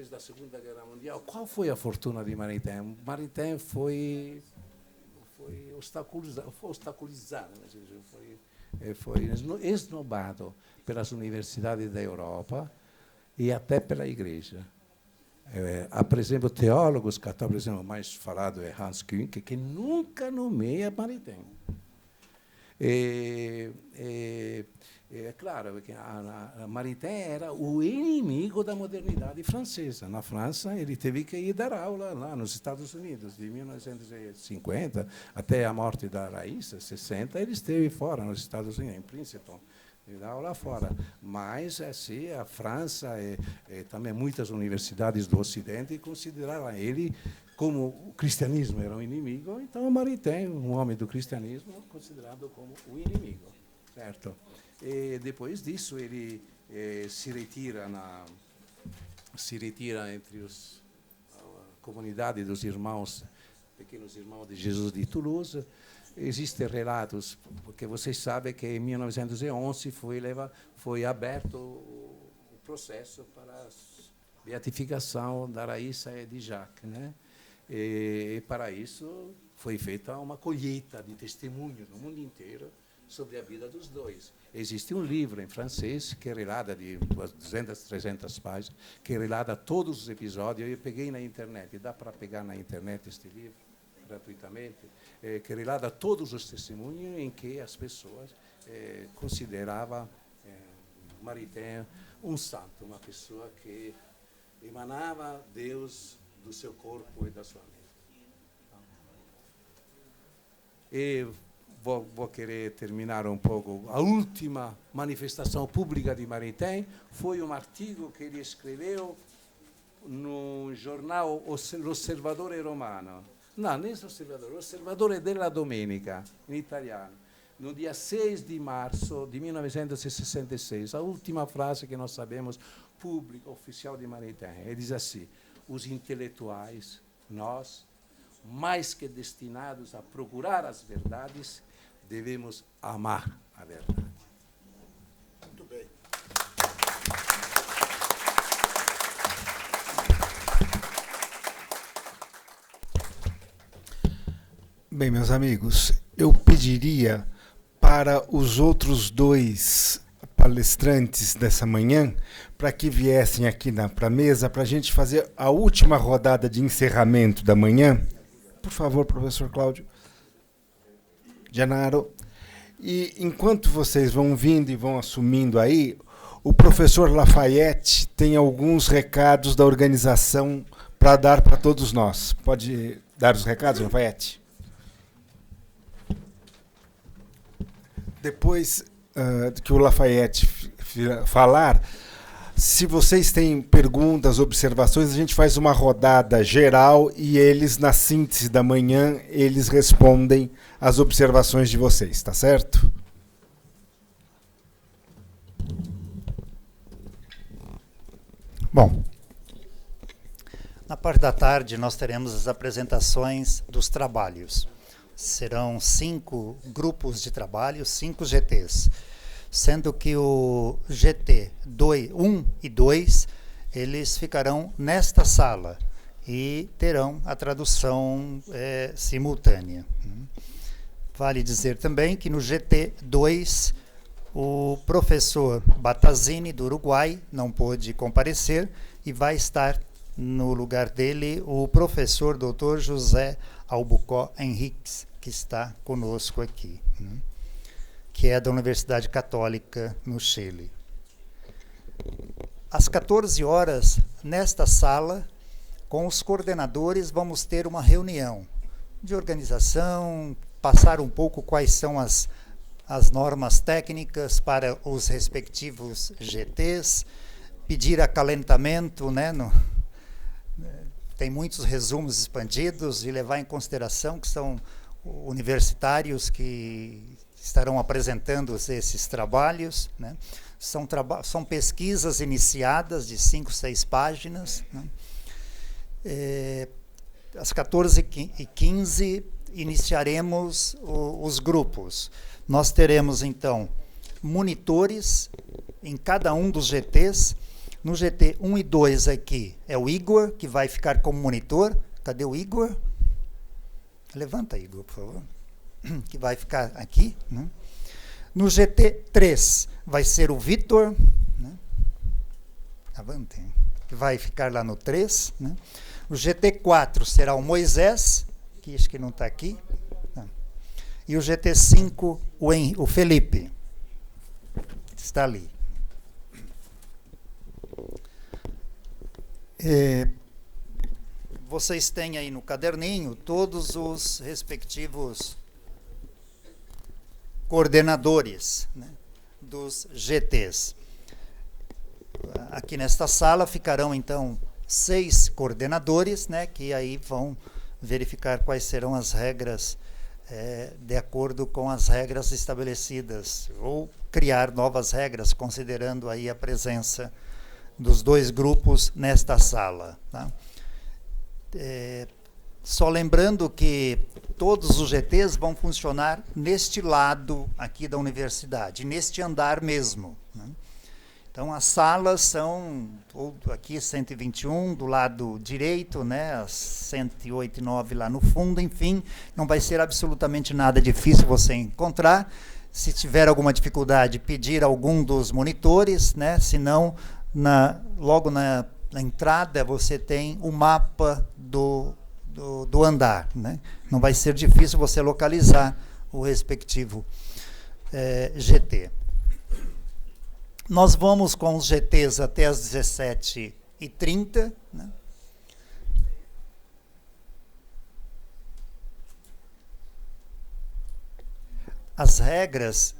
da Segunda Guerra Mundial, qual foi a fortuna de Maritain? Maritain foi obstaculizado, foi esnobado pelas universidades da Europa e até pela Igreja. Há, por exemplo, teólogos católicos, por exemplo, o mais falado é Hans Küng, que nunca nomeia Maritain. É claro que a Maritain era o inimigo da modernidade francesa. Na França, ele teve que ir dar aula lá nos Estados Unidos, de 1950 até a morte da Raíssa, 60, ele esteve fora nos Estados Unidos, em Princeton, ele dá aula fora. Mas assim, a França e também muitas universidades do Ocidente consideraram ele, como o cristianismo era um inimigo, então Maritain, um homem do cristianismo, considerado como o inimigo, certo? E depois disso ele se retira entre a comunidade dos irmãos, pequenos irmãos de Jesus de Toulouse. Existem relatos, porque vocês sabem que em 1911 foi aberto o processo para beatificação da Raíssa e de Jacques, né? E para isso foi feita uma colheita de testemunhos no mundo inteiro sobre a vida dos dois. Existe um livro em francês que relata de 200, 300 páginas, que relata todos os episódios. Eu peguei na internet, dá para pegar na internet este livro gratuitamente, que relata todos os testemunhos em que as pessoas consideravam Maritain um santo, uma pessoa que emanava Deus do seu corpo e da sua mente. E vou querer terminar um pouco. A última manifestação pública de Maritain foi um artigo que ele escreveu no jornal L'Osservatore Romano. Não, nem L'Osservatore della Domenica, em italiano. No dia 6 de março de 1966, a última frase que nós sabemos pública, oficial de Maritain, ele diz assim: os intelectuais, nós, mais que destinados a procurar as verdades, devemos amar a verdade. Muito bem. Bem, meus amigos, eu pediria para os outros dois palestrantes dessa manhã para que viessem aqui para a mesa para a gente fazer a última rodada de encerramento da manhã. Por favor, professor Cláudio. Genaro. E enquanto vocês vão vindo e vão assumindo aí, o professor Lafayette tem alguns recados da organização para dar para todos nós. Pode dar os recados, Lafayette? Depois que o Lafayette falar, se vocês têm perguntas, observações, a gente faz uma rodada geral e eles, na síntese da manhã, eles respondem as observações de vocês, tá certo? Bom, na parte da tarde nós teremos as apresentações dos trabalhos. Serão 5 grupos de trabalho, 5 GTs, sendo que o GT 1 e 2, eles ficarão nesta sala e terão a tradução simultânea. Vale dizer também que no GT 2, o professor Battazzini, do Uruguai, não pôde comparecer e vai estar no lugar dele o professor Dr. José Albuquerque Henriques, que está conosco aqui, que é da Universidade Católica no Chile. Às 14 horas, nesta sala, com os coordenadores, vamos ter uma reunião de organização, passar um pouco quais são as normas técnicas para os respectivos GTs, pedir acalentamento, né, tem muitos resumos expandidos e levar em consideração que são universitários que estarão apresentando esses trabalhos, né? São pesquisas iniciadas de 5, 6 páginas, né? Às 14h15 iniciaremos os grupos. Nós teremos, então, monitores em cada um dos GTs. No GT 1 e 2 aqui é o Igor, que vai ficar como monitor. Cadê o Igor? Levanta, Igor, por favor. Que vai ficar aqui. Né? No GT 3 vai ser o Vitor. Né? Avantem. Que vai ficar lá no 3. Né? O GT 4 será o Moisés, que acho que não está aqui. Não. E o GT 5, o Felipe. Está ali. Vocês têm aí no caderninho todos os respectivos coordenadores, né, dos GTs. Aqui nesta sala ficarão, então, 6 coordenadores, né, que aí vão verificar quais serão as regras de acordo com as regras estabelecidas, ou criar novas regras, considerando aí a presença dos 2 grupos nesta sala. Tá? Só lembrando que todos os GTs vão funcionar neste lado aqui da universidade, neste andar mesmo. Né? Então, as salas são, aqui 121, do lado direito, né, as 108 e 9 lá no fundo, enfim, não vai ser absolutamente nada difícil você encontrar. Se tiver alguma dificuldade, pedir algum dos monitores, né, senão, logo na entrada, você tem o mapa do andar. Né? Não vai ser difícil você localizar o respectivo GT. Nós vamos com os GTs até as 17h30. Né? As regras,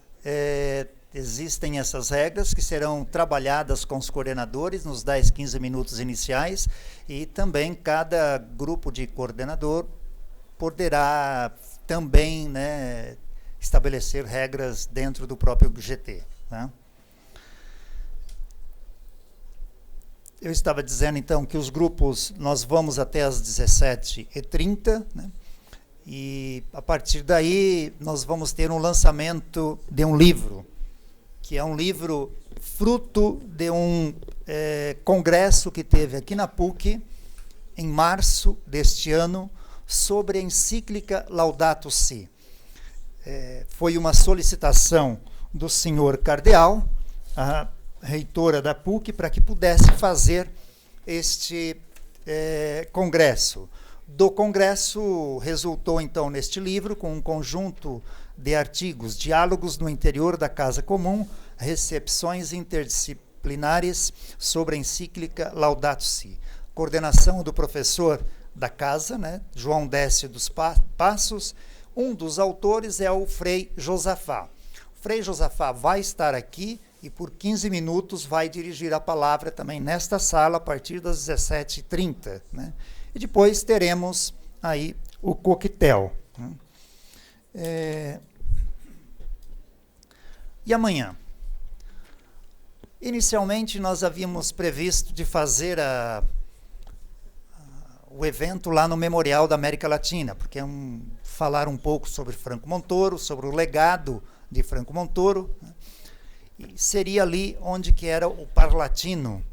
existem essas regras que serão trabalhadas com os coordenadores nos 10, 15 minutos iniciais, e também cada grupo de coordenador poderá também, né, estabelecer regras dentro do próprio GT. Né? Eu estava dizendo, então, que os grupos, nós vamos até as 17h30, né? E, a partir daí, nós vamos ter um lançamento de um livro, que é um livro fruto de um congresso que teve aqui na PUC, em março deste ano, sobre a encíclica Laudato Si. Foi uma solicitação do senhor cardeal, a reitora da PUC, para que pudesse fazer este congresso. Do congresso resultou, então, neste livro, com um conjunto de artigos, diálogos no interior da Casa Comum, recepções interdisciplinares sobre a encíclica Laudato Si. Coordenação do professor da casa, né, João Décio dos Passos. Um dos autores é o Frei Josafá. O Frei Josafá vai estar aqui e por 15 minutos vai dirigir a palavra também nesta sala a partir das 17h30. Né? E depois teremos aí o coquetel. Né? E amanhã? Inicialmente nós havíamos previsto de fazer o evento lá no Memorial da América Latina, porque falar um pouco sobre Franco Montoro, sobre o legado de Franco Montoro, né? E seria ali onde que era o Parlatino,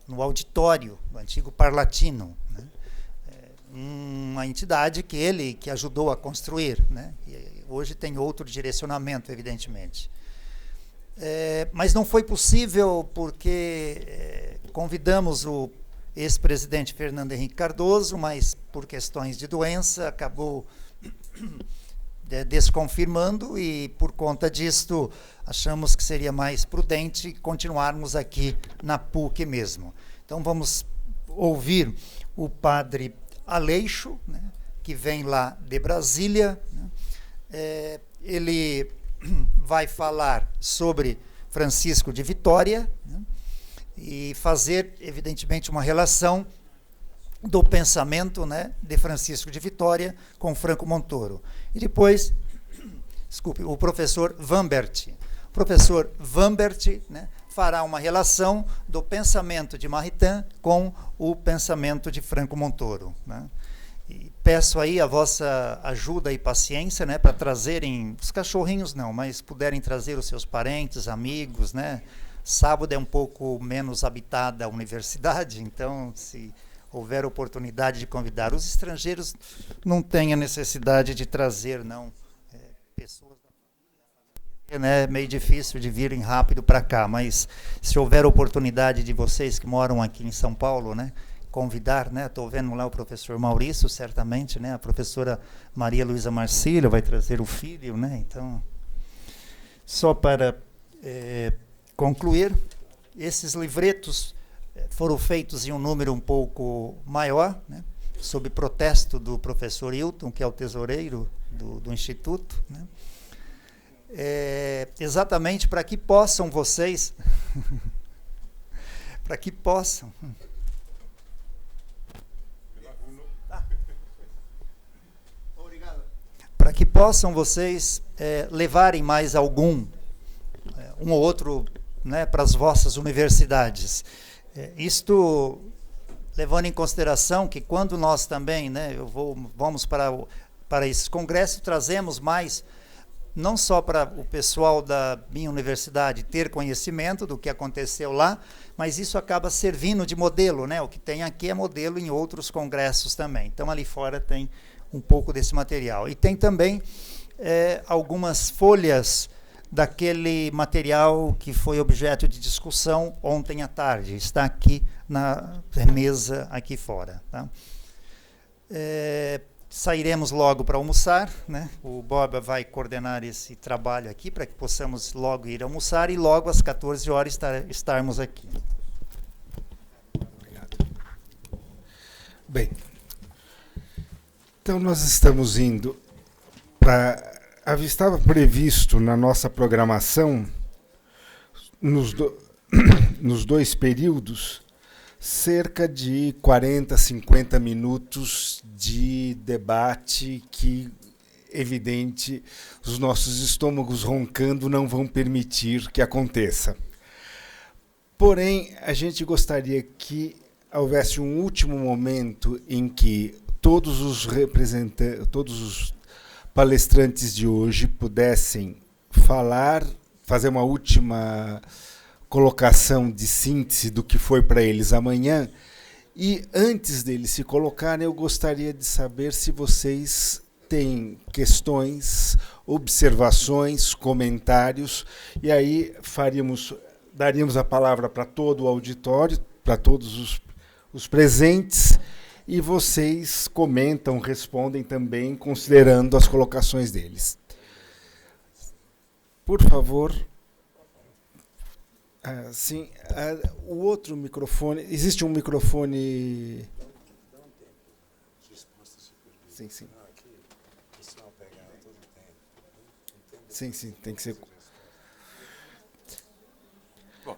no auditório do antigo Parlatino, né? Uma entidade que ele que ajudou a construir, né? E hoje tem outro direcionamento, evidentemente. Mas não foi possível porque convidamos o ex-presidente Fernando Henrique Cardoso, mas por questões de doença acabou desconfirmando, e por conta disto achamos que seria mais prudente continuarmos aqui na PUC mesmo. Então vamos ouvir o padre Aleixo, né, que vem lá de Brasília. Né? Ele vai falar sobre Francisco de Vitória, né, e fazer, evidentemente, uma relação do pensamento, né, de Francisco de Vitória com Franco Montoro. E depois, o professor Vambert. O professor Vambert, né, fará uma relação do pensamento de Maritain com o pensamento de Franco Montoro. Né? E peço aí a vossa ajuda e paciência, né, para trazerem, os cachorrinhos não, mas puderem trazer os seus parentes, amigos, né? Sábado é um pouco menos habitada a universidade, então se houver oportunidade de convidar os estrangeiros, não tem a necessidade de trazer, não, pessoas da família, né? É meio difícil de virem rápido para cá, mas se houver oportunidade de vocês que moram aqui em São Paulo, né, convidar, né? Estou vendo lá o professor Maurício, certamente, né? A professora Maria Luísa Marcílio vai trazer o filho, né? Então, só para concluir, esses livretos foram feitos em um número um pouco maior, né, sob protesto do professor Hilton, que é o tesoureiro do Instituto, né, exatamente para que possam vocês, para que possam... Para que possam vocês levarem mais algum, um ou outro, né, para as vossas universidades. Isto levando em consideração que quando nós também, né, vamos para esses congressos, trazemos mais não só para o pessoal da minha universidade ter conhecimento do que aconteceu lá, mas isso acaba servindo de modelo, né? O que tem aqui é modelo em outros congressos também. Então, ali fora tem um pouco desse material. E tem também algumas folhas daquele material que foi objeto de discussão ontem à tarde. Está aqui na mesa aqui fora. Tá? Sairemos logo para almoçar, né? O Boba vai coordenar esse trabalho aqui para que possamos logo ir almoçar e logo às 14 horas estarmos aqui. Obrigado. Bem, então nós estamos indo para... Estava previsto na nossa programação, nos 2 períodos, cerca de 40, 50 minutos de debate que, evidente, os nossos estômagos roncando não vão permitir que aconteça. Porém, a gente gostaria que houvesse um último momento em que todos os palestrantes de hoje pudessem falar, fazer uma última colocação de síntese do que foi para eles amanhã. E antes deles se colocarem, eu gostaria de saber se vocês têm questões, observações, comentários, e aí daríamos a palavra para todo o auditório, para todos os presentes, e vocês comentam, respondem também, considerando as colocações deles. Por favor. Sim, o outro microfone... Existe um microfone... Sim, sim. Sim, sim, tem que ser... Bom,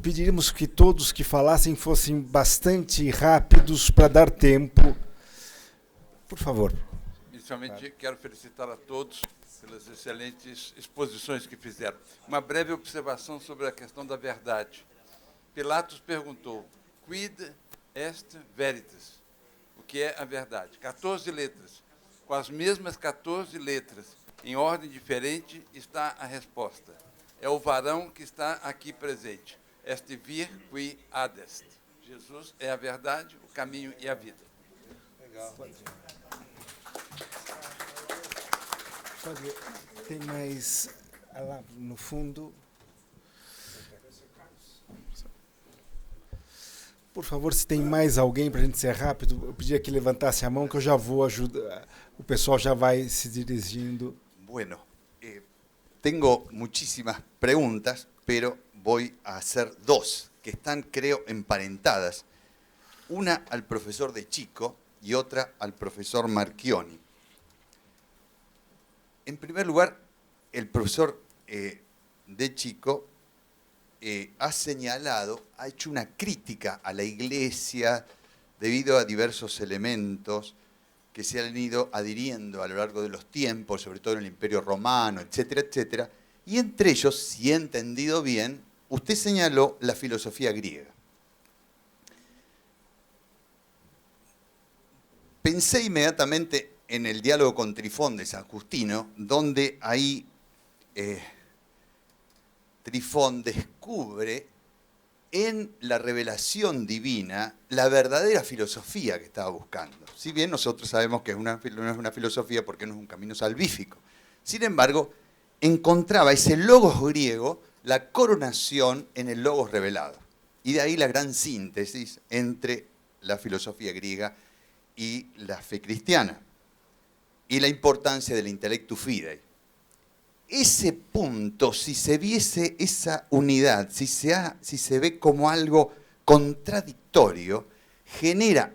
pediríamos que todos que falassem fossem bastante rápidos para dar tempo. Por favor. Inicialmente, quero felicitar a todos pelas excelentes exposições que fizeram. Uma breve observação sobre a questão da verdade. Pilatos perguntou, quid est veritas? O que é a verdade? 14 letras. Com as mesmas 14 letras, em ordem diferente, está a resposta. É o varão que está aqui presente. Est vir qui ad est. Jesus é a verdade, o caminho e a vida. Legal. Tem mais lá no fundo. Por favor, se tem mais alguém para a gente ser rápido, eu pedia que levantasse a mão que eu já vou ajudar. O pessoal já vai se dirigindo. Bueno, tengo muchísimas preguntas, pero voy a hacer 2 que están, creo, emparentadas. Una al profesor de Chico y otra al profesor Marchioni. En primer lugar, el profesor de Chico ha señalado, ha hecho una crítica a la Iglesia debido a diversos elementos que se han ido adhiriendo a lo largo de los tiempos, sobre todo en el Imperio Romano, etcétera, etcétera. Y entre ellos, si he entendido bien, usted señaló la filosofía griega. Pensé inmediatamente en el diálogo con Trifón de San Justino, donde ahí Trifón descubre en la revelación divina la verdadera filosofía que estaba buscando. Si bien nosotros sabemos que no es una filosofía porque no es un camino salvífico. Sin embargo, encontraba ese logos griego, la coronación en el logos revelado. Y de ahí la gran síntesis entre la filosofía griega y la fe cristiana. Y la importancia del intellectus fidei. Ese punto, si se viese esa unidad, si se ve como algo contradictorio, genera,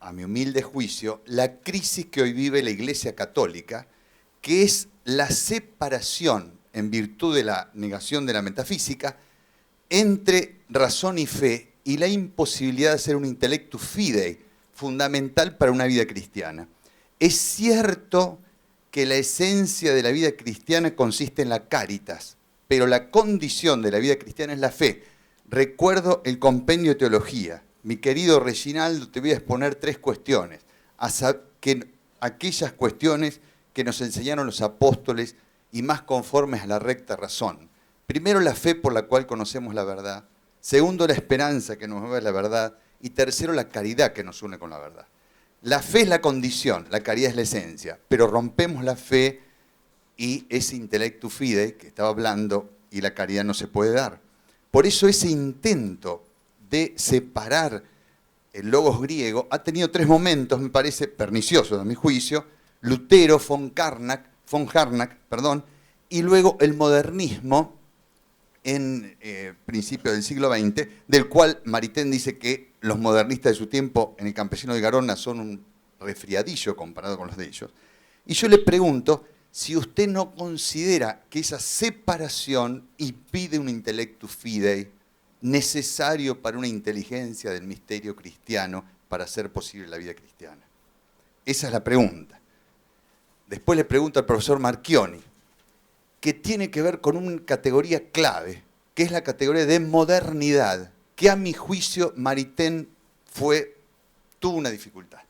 a mi humilde juicio, la crisis que hoy vive la Iglesia Católica, que es la separación, en virtud de la negación de la metafísica, entre razón y fe y la imposibilidad de hacer un intellectus fidei fundamental para una vida cristiana. Es cierto que la esencia de la vida cristiana consiste en la caritas, pero la condición de la vida cristiana es la fe. Recuerdo el compendio de teología. Mi querido Reginaldo, te voy a exponer 3 cuestiones. Aquellas cuestiones que nos enseñaron los apóstoles y más conformes a la recta razón. Primero, la fe por la cual conocemos la verdad. Segundo, la esperanza que nos mueve a la verdad. Y tercero, la caridad que nos une con la verdad. La fe es la condición, la caridad es la esencia, pero rompemos la fe y ese intellectu fidei que estaba hablando y la caridad no se puede dar. Por eso ese intento de separar el logos griego ha tenido 3 momentos, me parece, perniciosos a mi juicio: Lutero, von Harnack, y luego el modernismo en principio del siglo XX, del cual Maritain dice que los modernistas de su tiempo en El campesino de Garona son un resfriadillo comparado con los de ellos. Y yo le pregunto si usted no considera que esa separación impide un intellectus fidei necesario para una inteligencia del misterio cristiano para hacer posible la vida cristiana. Esa es la pregunta. Después le pregunto al profesor Marchioni, que tiene que ver con una categoría clave, que es la categoría de modernidad, que a mi juicio Maritain tuvo una dificultad,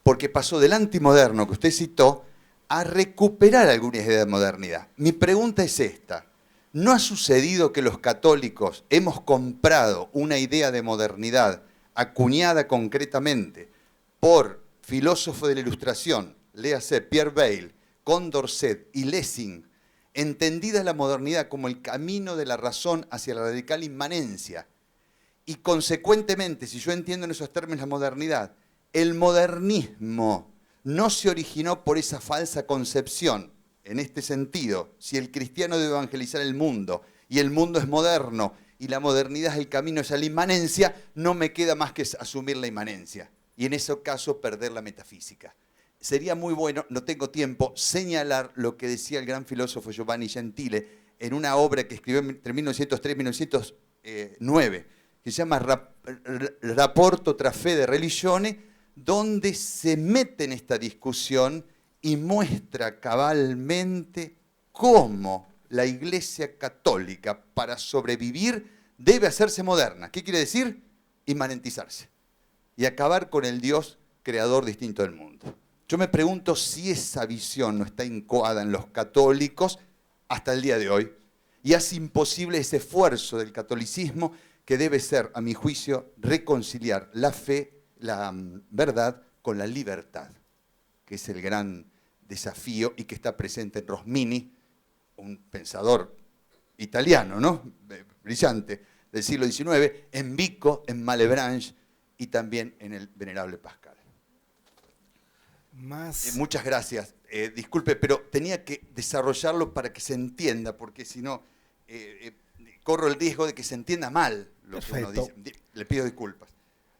porque pasó del antimoderno que usted citó a recuperar algunas ideas de modernidad. Mi pregunta es esta: ¿no ha sucedido que los católicos hemos comprado una idea de modernidad acuñada concretamente por filósofos de la Ilustración, léase Pierre Bayle, Condorcet y Lessing, entendida la modernidad como el camino de la razón hacia la radical inmanencia? Y consecuentemente, si yo entiendo en esos términos la modernidad, el modernismo no se originó por esa falsa concepción. En este sentido, si el cristiano debe evangelizar el mundo y el mundo es moderno y la modernidad es el camino hacia la inmanencia, no me queda más que asumir la inmanencia y en ese caso perder la metafísica. Sería muy bueno, no tengo tiempo, señalar lo que decía el gran filósofo Giovanni Gentile en una obra que escribió entre 1903 y 1909, que se llama Rapporto tra fede e religione, donde se mete en esta discusión y muestra cabalmente cómo la Iglesia Católica, para sobrevivir, debe hacerse moderna. ¿Qué quiere decir? Inmanentizarse y acabar con el Dios creador distinto del mundo. Yo me pregunto si esa visión no está incoada en los católicos hasta el día de hoy y hace imposible ese esfuerzo del catolicismo que debe ser, a mi juicio, reconciliar la fe, la verdad con la libertad, que es el gran desafío y que está presente en Rosmini, un pensador italiano, ¿no? Brillante del siglo XIX, en Vico, en Malebranche y también en el venerable Pascal. Muchas gracias. Disculpe, pero tenía que desarrollarlo para que se entienda, porque si no, corro el riesgo de que se entienda mal lo que uno dice. Le pido disculpas.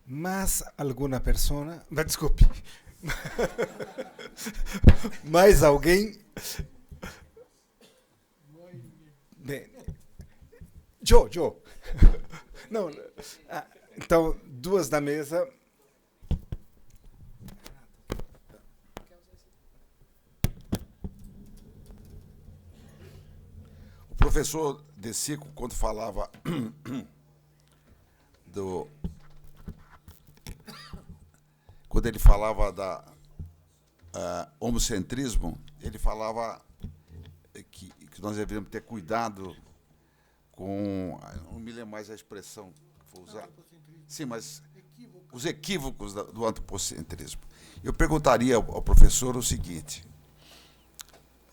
Mas alguma persona... Desculpe. Mais alguém... Joe. Não, então, 2 da mesa... O professor De Sico, quando falava quando ele falava da homocentrismo, ele falava que nós deveríamos ter cuidado com, não me lembro mais a expressão que foi usada. Sim, mas os equívocos do antropocentrismo. Eu perguntaria ao professor o seguinte: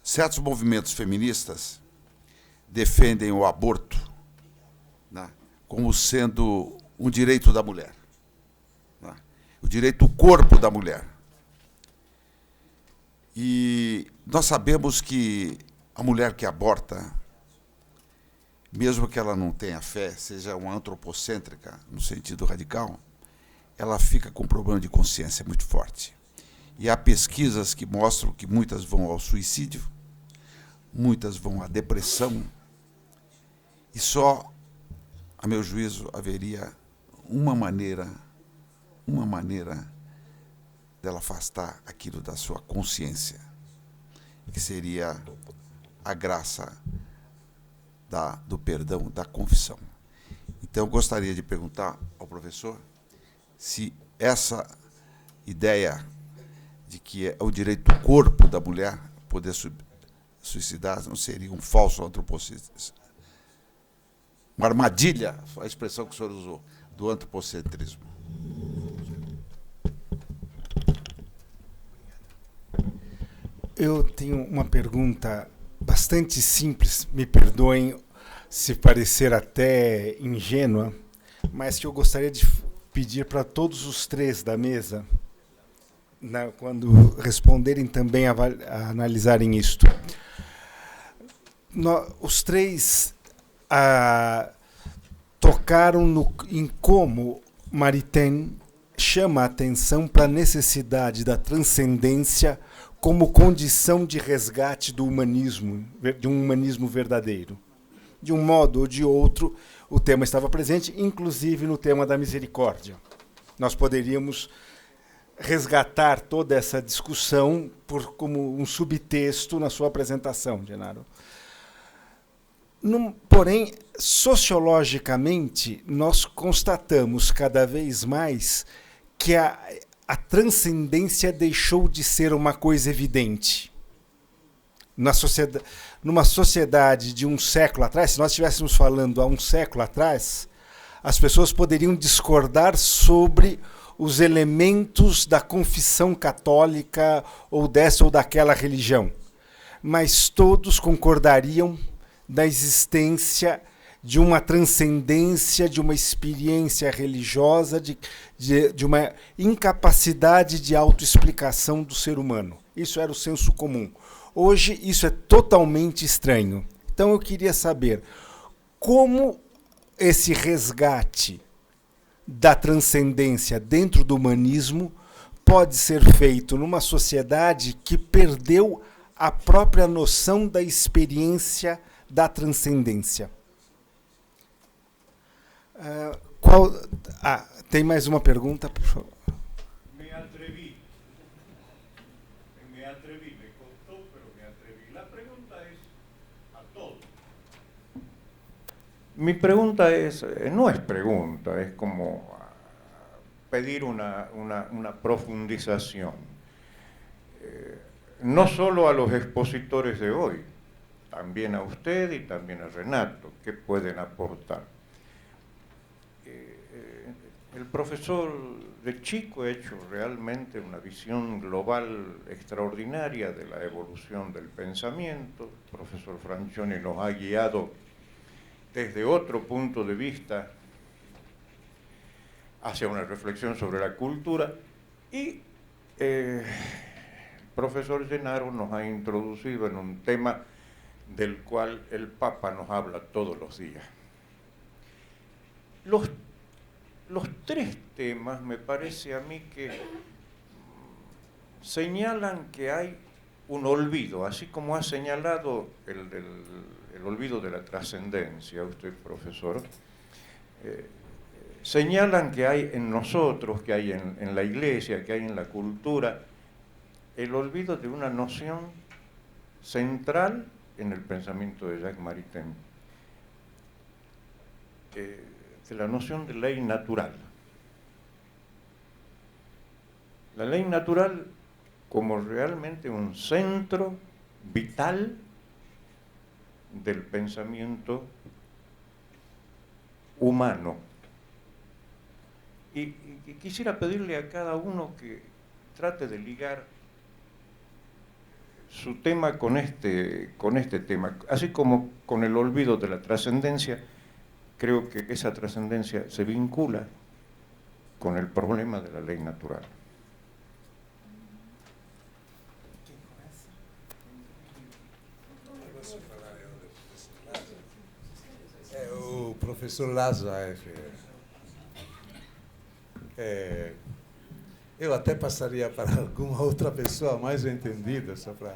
certos movimentos feministas defendem o aborto, né, como sendo um direito da mulher, né, o direito do corpo da mulher. E nós sabemos que a mulher que aborta, mesmo que ela não tenha fé, seja uma antropocêntrica, no sentido radical, ela fica com um problema de consciência muito forte. E há pesquisas que mostram que muitas vão ao suicídio, muitas vão à depressão, e só, a meu juízo, haveria uma maneira dela afastar aquilo da sua consciência, que seria a graça do perdão, da confissão. Então, eu gostaria de perguntar ao professor se essa ideia de que é o direito do corpo da mulher poder suicidar não seria um falso antropocentrismo. Uma armadilha, a expressão que o senhor usou, do antropocentrismo. Eu tenho uma pergunta bastante simples, me perdoem se parecer até ingênua, mas que eu gostaria de pedir para todos os três da mesa, quando responderem também a analisarem isto. Os três tocaram em como Maritain chama a atenção para a necessidade da transcendência como condição de resgate do humanismo, de um humanismo verdadeiro. De um modo ou de outro, o tema estava presente, inclusive no tema da misericórdia. Nós poderíamos resgatar toda essa discussão como um subtexto na sua apresentação, Genaro. Porém, sociologicamente, nós constatamos cada vez mais que a transcendência deixou de ser uma coisa evidente. Numa sociedade de um século atrás, se nós estivéssemos falando há um século atrás, as pessoas poderiam discordar sobre os elementos da confissão católica ou dessa ou daquela religião, mas todos concordariam da existência de uma transcendência, de uma experiência religiosa, de uma incapacidade de autoexplicação do ser humano. Isso era o senso comum. Hoje, isso é totalmente estranho. Então, eu queria saber como esse resgate da transcendência dentro do humanismo pode ser feito numa sociedade que perdeu a própria noção da experiência da transcendência. Tem mais uma pergunta, por favor. Me atreví, me costó, pero me atreví. La pregunta es a todos. Mi pregunta es, no es pregunta, es como pedir una profundización. No solo a los expositores de hoy, también a usted y también a Renato, que pueden aportar. El profesor de chico ha hecho realmente una visión global extraordinaria de la evolución del pensamiento. El profesor Francioni nos ha guiado desde otro punto de vista hacia una reflexión sobre la cultura y el profesor Genaro nos ha introducido en un tema del cual el Papa nos habla todos los días. Los tres temas me parece a mí que señalan que hay un olvido, así como ha señalado el olvido de la trascendencia, usted profesor, señalan que hay en nosotros, que hay en la Iglesia, que hay en la cultura, el olvido de una noción central en el pensamiento de Jacques Maritain, de la noción de ley natural. La ley natural como realmente un centro vital del pensamiento humano. Y quisiera pedirle a cada uno que trate de ligar su tema con este tema, así como con el olvido de la trascendencia. Creo que esa trascendencia se vincula con el problema de la ley natural. O professor Lázaro, eu até passaria para alguma outra pessoa mais entendida sobre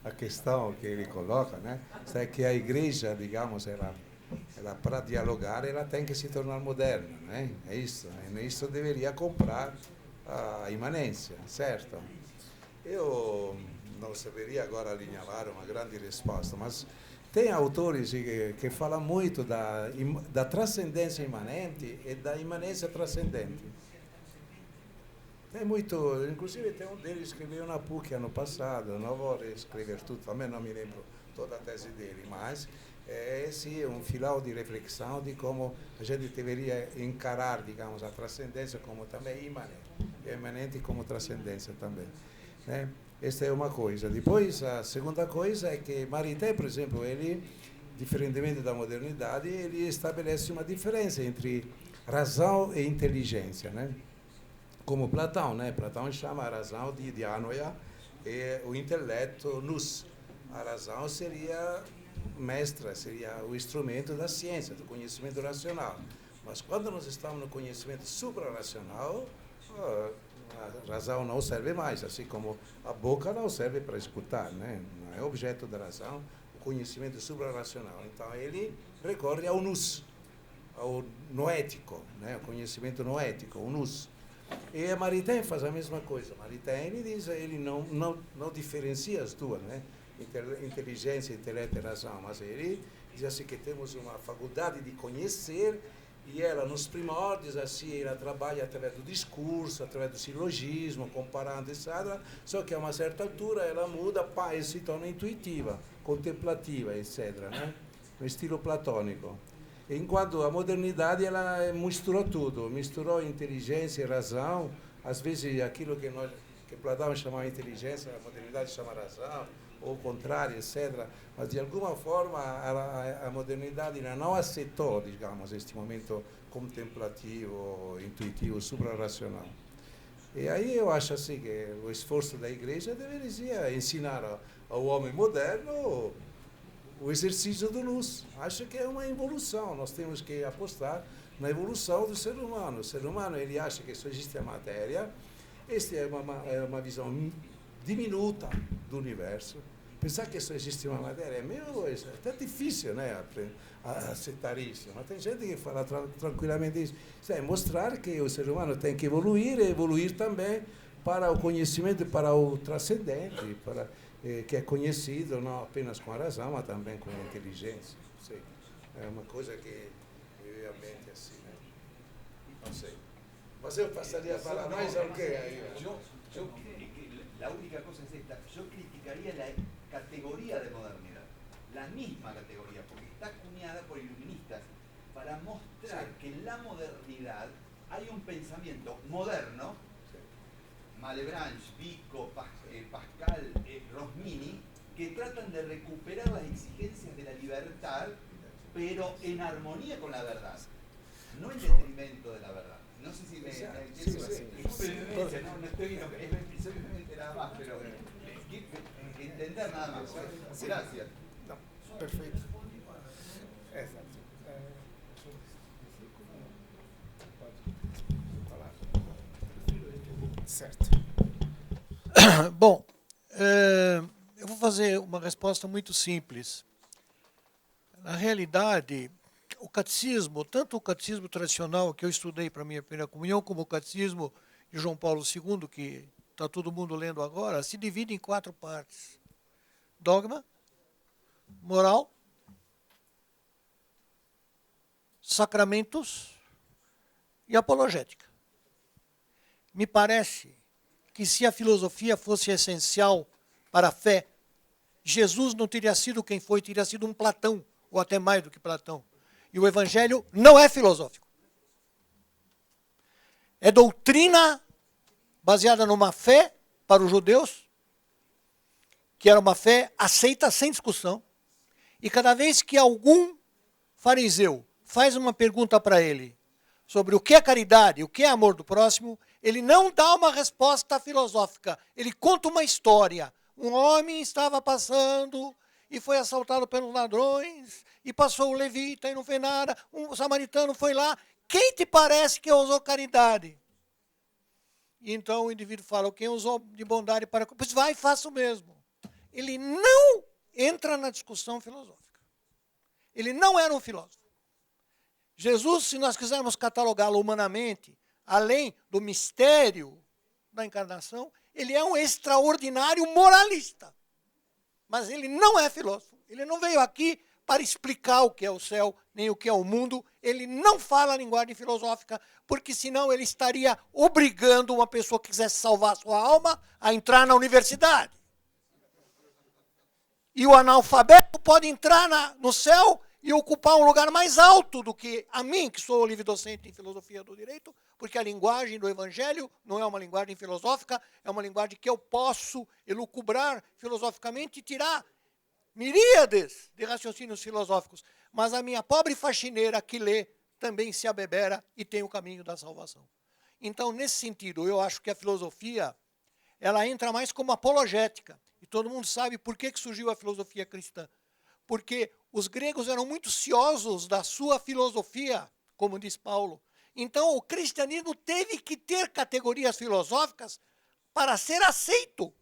a questão que ele coloca, né? É que a igreja, digamos, ela para dialogar, ela tem que se tornar moderna, né? É isso. Isso deveria comprar a imanência, certo? Eu não saberia agora alinhavar uma grande resposta, mas tem autores que falam muito da transcendência imanente e da imanência transcendente. Tem muito, inclusive tem um deles que escreveu na PUC ano passado, eu não vou reescrever tudo, também não me lembro toda a tese dele, mas é sim um filão de reflexão de como a gente deveria encarar, digamos, a transcendência como também imanente como transcendência também, né? Esta é uma coisa. Depois, a segunda coisa é que Maritain, por exemplo, ele, diferentemente da modernidade, ele estabelece uma diferença entre razão e inteligência, né? Como Platão, né? Platão chama a razão de dianoia e o intelecto nous. A razão seria mestra, seria o instrumento da ciência, do conhecimento racional. Mas quando nós estamos no conhecimento suprarracional, a razão não serve mais, assim como a boca não serve para escutar, né? Não é objeto da razão, o conhecimento suprarracional. Então ele recorre ao nous, ao noético, né? O conhecimento noético, o nous. E a Maritain faz a mesma coisa. Maritain, ele não diferencia as duas, né? Inteligência, intelecto e razão, mas ele diz assim que temos uma faculdade de conhecer e ela, nos primórdios, assim, ela trabalha através do discurso, através do silogismo, comparando, etc. Só que a uma certa altura ela muda e se torna intuitiva, contemplativa, etc., né? No estilo platônico. Enquanto a modernidade ela misturou tudo, misturou inteligência e razão, às vezes aquilo que Platão chamava inteligência, a modernidade chama razão, ou o contrário, etc. Mas de alguma forma a modernidade não aceitou, digamos, este momento contemplativo, intuitivo, suprarracional. E aí eu acho assim que o esforço da igreja deveria ensinar ao homem moderno o exercício do nous. Acho que é uma evolução. Nós temos que apostar na evolução do ser humano. O ser humano ele acha que só existe a matéria. Esta é uma visão diminuta do universo. Pensar que só existe uma matéria é até difícil, né, aceitar isso. Mas tem gente que fala tranquilamente isso. Isso é mostrar que o ser humano tem que evoluir e evoluir também para o conhecimento, para o transcendente, para que é conhecido não apenas com a razão, mas também com a inteligência. Não sei. É uma coisa que eu mente assim, né? Não sei. Mas eu passaria para mais alguém aí. La única cosa es esta, yo criticaría la categoría de modernidad, la misma categoría, porque está acuñada por iluministas para mostrar que en la modernidad hay un pensamiento moderno, Malebranche, Vico, Pascal, Rosmini, que tratan de recuperar las exigencias de la libertad, pero en armonía con la verdad, no en detrimento de la verdad. No sé si me no estoy brevemente nada más, pero entender nada más. Gracias. Não, perfeito. Exato. Certo. Bom, eu vou fazer uma resposta muito simples. Na realidade, o catecismo, tanto o catecismo tradicional que eu estudei para a minha primeira comunhão, como o catecismo de João Paulo II, que está todo mundo lendo agora, se divide em 4 partes. Dogma, moral, sacramentos e apologética. Me parece que se a filosofia fosse essencial para a fé, Jesus não teria sido quem foi, teria sido um Platão, ou até mais do que Platão. E o Evangelho não é filosófico. É doutrina baseada numa fé para os judeus, que era uma fé aceita sem discussão. E cada vez que algum fariseu faz uma pergunta para ele sobre o que é caridade, o que é amor do próximo, ele não dá uma resposta filosófica. Ele conta uma história. Um homem estava passando e foi assaltado pelos ladrões, e passou o levita e não fez nada, um samaritano foi lá. Quem te parece que usou caridade? E então o indivíduo fala, quem usou de bondade para... Pois vai e faça o mesmo. Ele não entra na discussão filosófica. Ele não era um filósofo. Jesus, se nós quisermos catalogá-lo humanamente, além do mistério da encarnação, ele é um extraordinário moralista. Mas ele não é filósofo. Ele não veio aqui para explicar o que é o céu, nem o que é o mundo. Ele não fala a linguagem filosófica, porque senão ele estaria obrigando uma pessoa que quisesse salvar a sua alma a entrar na universidade. E o analfabeto pode entrar no céu e ocupar um lugar mais alto do que a mim, que sou livre docente em filosofia do direito, porque a linguagem do evangelho não é uma linguagem filosófica, é uma linguagem que eu posso elucubrar filosoficamente e tirar miríades de raciocínios filosóficos. Mas a minha pobre faxineira que lê também se abebera e tem o caminho da salvação. Então, nesse sentido, eu acho que a filosofia ela entra mais como apologética. E todo mundo sabe por que surgiu a filosofia cristã. Porque os gregos eram muito ciosos da sua filosofia, como diz Paulo. Então, o cristianismo teve que ter categorias filosóficas para ser aceito,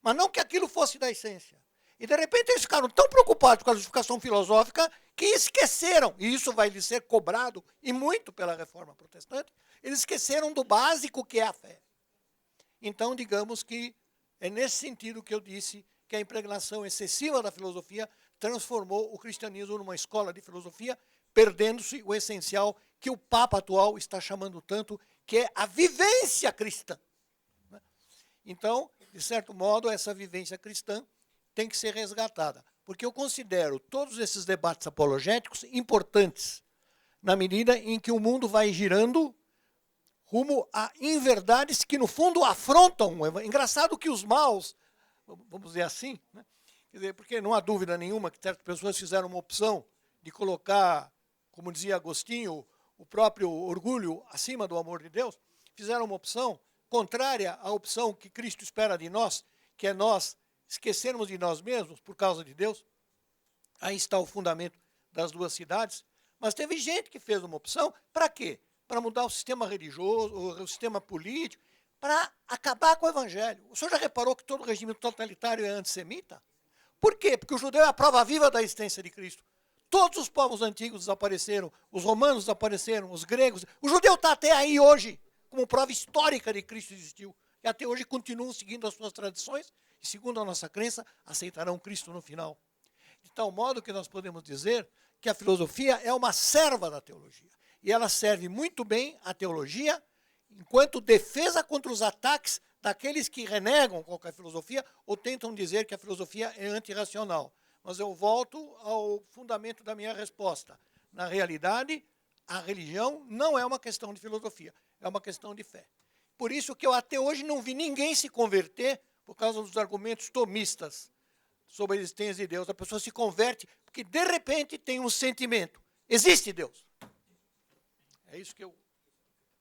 mas não que aquilo fosse da essência. E, de repente, eles ficaram tão preocupados com a justificação filosófica que esqueceram, e isso vai lhes ser cobrado, e muito pela reforma protestante, eles esqueceram do básico que é a fé. Então, digamos que é nesse sentido que eu disse que a impregnação excessiva da filosofia transformou o cristianismo numa escola de filosofia, perdendo-se o essencial que o Papa atual está chamando tanto, que é a vivência cristã. Então, de certo modo, essa vivência cristã tem que ser resgatada, porque eu considero todos esses debates apologéticos importantes, na medida em que o mundo vai girando rumo a inverdades que, no fundo, afrontam. Engraçado que os maus, vamos dizer assim, né? Quer dizer, porque não há dúvida nenhuma que certas pessoas fizeram uma opção de colocar, como dizia Agostinho, o próprio orgulho acima do amor de Deus, fizeram uma opção contrária à opção que Cristo espera de nós, que é nós esquecermos de nós mesmos por causa de Deus. Aí está o fundamento das duas cidades. Mas teve gente que fez uma opção, para quê? Para mudar o sistema religioso, o sistema político, para acabar com o evangelho. O senhor já reparou que todo regime totalitário é antissemita? Por quê? Porque o judeu é a prova viva da existência de Cristo. Todos os povos antigos desapareceram, os romanos desapareceram, os gregos. O judeu está até aí hoje, como prova histórica de Cristo existiu. E até hoje continuam seguindo as suas tradições e, segundo a nossa crença, aceitarão Cristo no final. De tal modo que nós podemos dizer que a filosofia é uma serva da teologia. E ela serve muito bem à teologia enquanto defesa contra os ataques daqueles que renegam qualquer filosofia ou tentam dizer que a filosofia é antirracional. Mas eu volto ao fundamento da minha resposta. Na realidade, a religião não é uma questão de filosofia, é uma questão de fé. Por isso que eu até hoje não vi ninguém se converter por causa dos argumentos tomistas sobre a existência de Deus. A pessoa se converte porque, de repente, tem um sentimento. Existe Deus. É isso que eu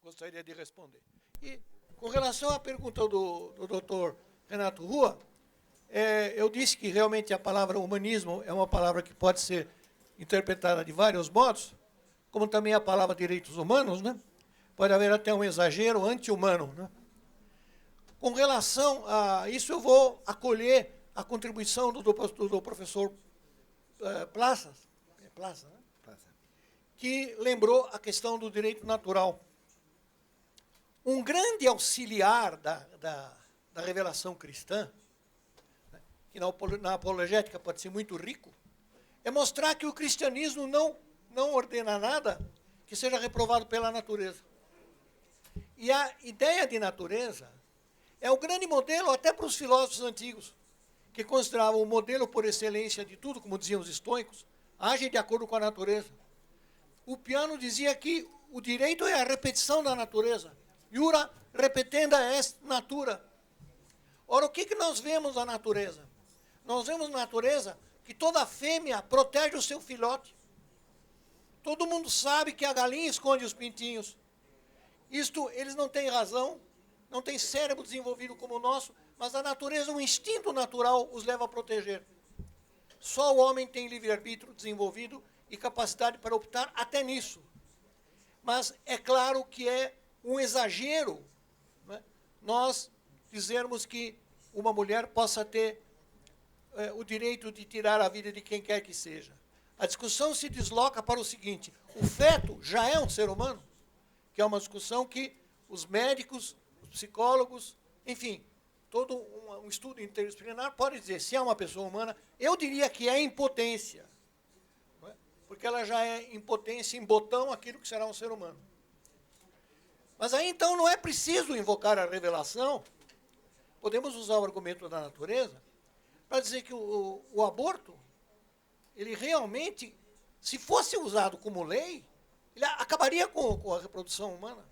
gostaria de responder. E, com relação à pergunta do doutor Renato Rua, eu disse que realmente a palavra humanismo é uma palavra que pode ser interpretada de vários modos, como também a palavra direitos humanos, né? Pode haver até um exagero anti-humano, né? Com relação a isso, eu vou acolher a contribuição do professor Plaça, né? Que lembrou a questão do direito natural. Um grande auxiliar da revelação cristã, né, que na apologética pode ser muito rico, é mostrar que o cristianismo não ordena nada que seja reprovado pela natureza. E a ideia de natureza é o grande modelo até para os filósofos antigos, que consideravam o modelo por excelência de tudo, como diziam os estoicos, age de acordo com a natureza. O Piano dizia que o direito é a repetição da natureza. Iura repetenda est natura. Ora, o que nós vemos na natureza? Nós vemos na natureza que toda fêmea protege o seu filhote. Todo mundo sabe que a galinha esconde os pintinhos. Isto, eles não têm razão, não têm cérebro desenvolvido como o nosso, mas a natureza, um instinto natural, os leva a proteger. Só o homem tem livre-arbítrio desenvolvido e capacidade para optar até nisso. Mas é claro que é um exagero, né, nós dizermos que uma mulher possa ter o direito de tirar a vida de quem quer que seja. A discussão se desloca para o seguinte: o feto já é um ser humano, que é uma discussão que os médicos, os psicólogos, enfim, todo um estudo interdisciplinar pode dizer se é uma pessoa humana. Eu diria que é impotência. porque ela já é em potência, em botão, aquilo que será um ser humano. Mas aí então não é preciso invocar a revelação, podemos usar o argumento da natureza para dizer que o aborto, ele realmente, se fosse usado como lei, ele acabaria com a reprodução humana.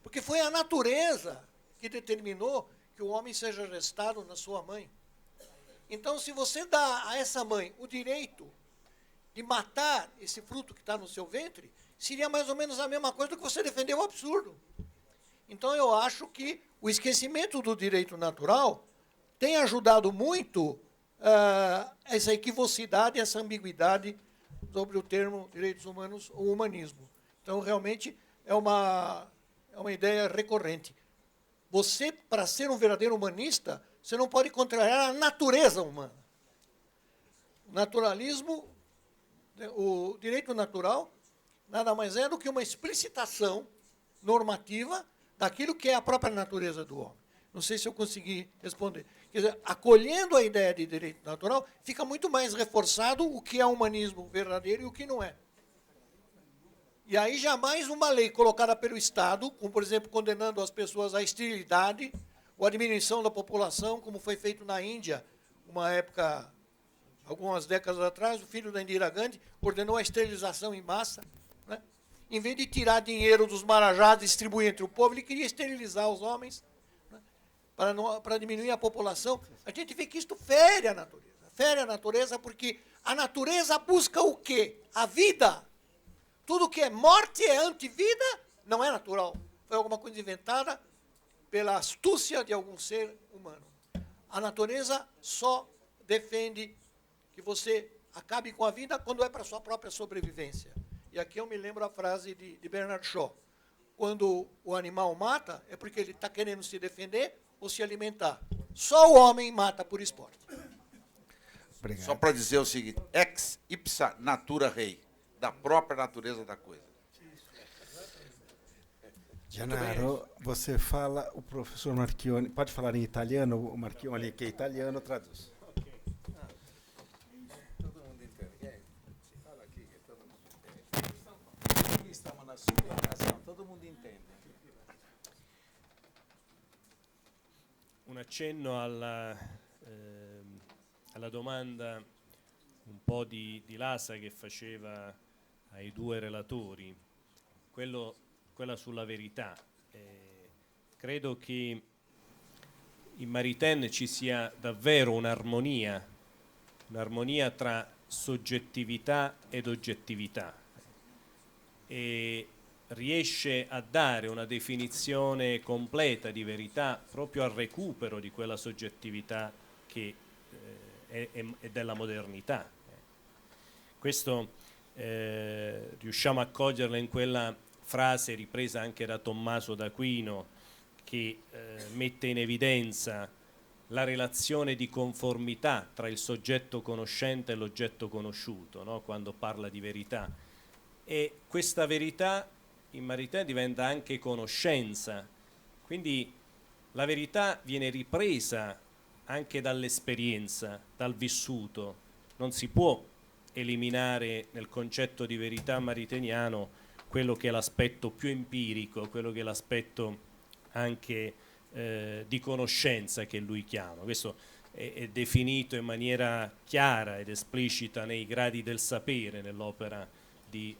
Porque foi a natureza que determinou que o homem seja gestado na sua mãe. Então, se você dá a essa mãe o direito de matar esse fruto que está no seu ventre, seria mais ou menos a mesma coisa do que você defender o absurdo. Então, eu acho que o esquecimento do direito natural tem ajudado muito essa equivocidade, essa ambiguidade sobre o termo direitos humanos ou humanismo. Então, realmente, é uma ideia recorrente. Você, para ser um verdadeiro humanista, você não pode contrariar a natureza humana. O naturalismo, o direito natural, nada mais é do que uma explicitação normativa daquilo que é a própria natureza do homem. Não sei se eu consegui responder. Quer dizer, acolhendo a ideia de direito natural, fica muito mais reforçado o que é humanismo verdadeiro e o que não é. E aí jamais uma lei colocada pelo Estado, como por exemplo condenando as pessoas à esterilidade, ou à diminuição da população, como foi feito na Índia, uma época, algumas décadas atrás, o filho da Indira Gandhi ordenou a esterilização em massa, né? Em vez de tirar dinheiro dos marajás e distribuir entre o povo, ele queria esterilizar os homens, né? Para diminuir a população. A gente vê que isto fere a natureza. Fere a natureza porque a natureza busca o quê? A vida. Tudo que é morte, é antivida, não é natural. Foi alguma coisa inventada pela astúcia de algum ser humano. A natureza só defende que você acabe com a vida quando é para sua própria sobrevivência. E aqui eu me lembro a frase de Bernard Shaw. Quando o animal mata, é porque ele está querendo se defender ou se alimentar. Só o homem mata por esporte. Obrigado. Só para dizer o seguinte, ex ipsa natura rei, da própria natureza da coisa. Gennaro, você fala, o professor Marchionni, pode falar em italiano, o Marchionni que é italiano, traduz. Todo mundo entende. Fala aqui que todo mundo entende. Aqui estamos na sua nação, todo mundo entende. Un accenno alla domanda un po' di Lasa che faceva ai due relatori, quella sulla verità. Credo che in Maritain ci sia davvero un'armonia tra soggettività ed oggettività, e riesce a dare una definizione completa di verità proprio al recupero di quella soggettività che è della modernità. Questo riusciamo a coglierlo in quella frase ripresa anche da Tommaso d'Aquino che mette in evidenza la relazione di conformità tra il soggetto conoscente e l'oggetto conosciuto, no? Quando parla di verità. E questa verità in Maritain diventa anche conoscenza, quindi la verità viene ripresa anche dall'esperienza, dal vissuto. Non si può eliminare nel concetto di verità maritainiano quello che è l'aspetto più empirico, quello che è l'aspetto anche di conoscenza che lui chiama. Questo è definito in maniera chiara ed esplicita nei gradi del sapere nell'opera di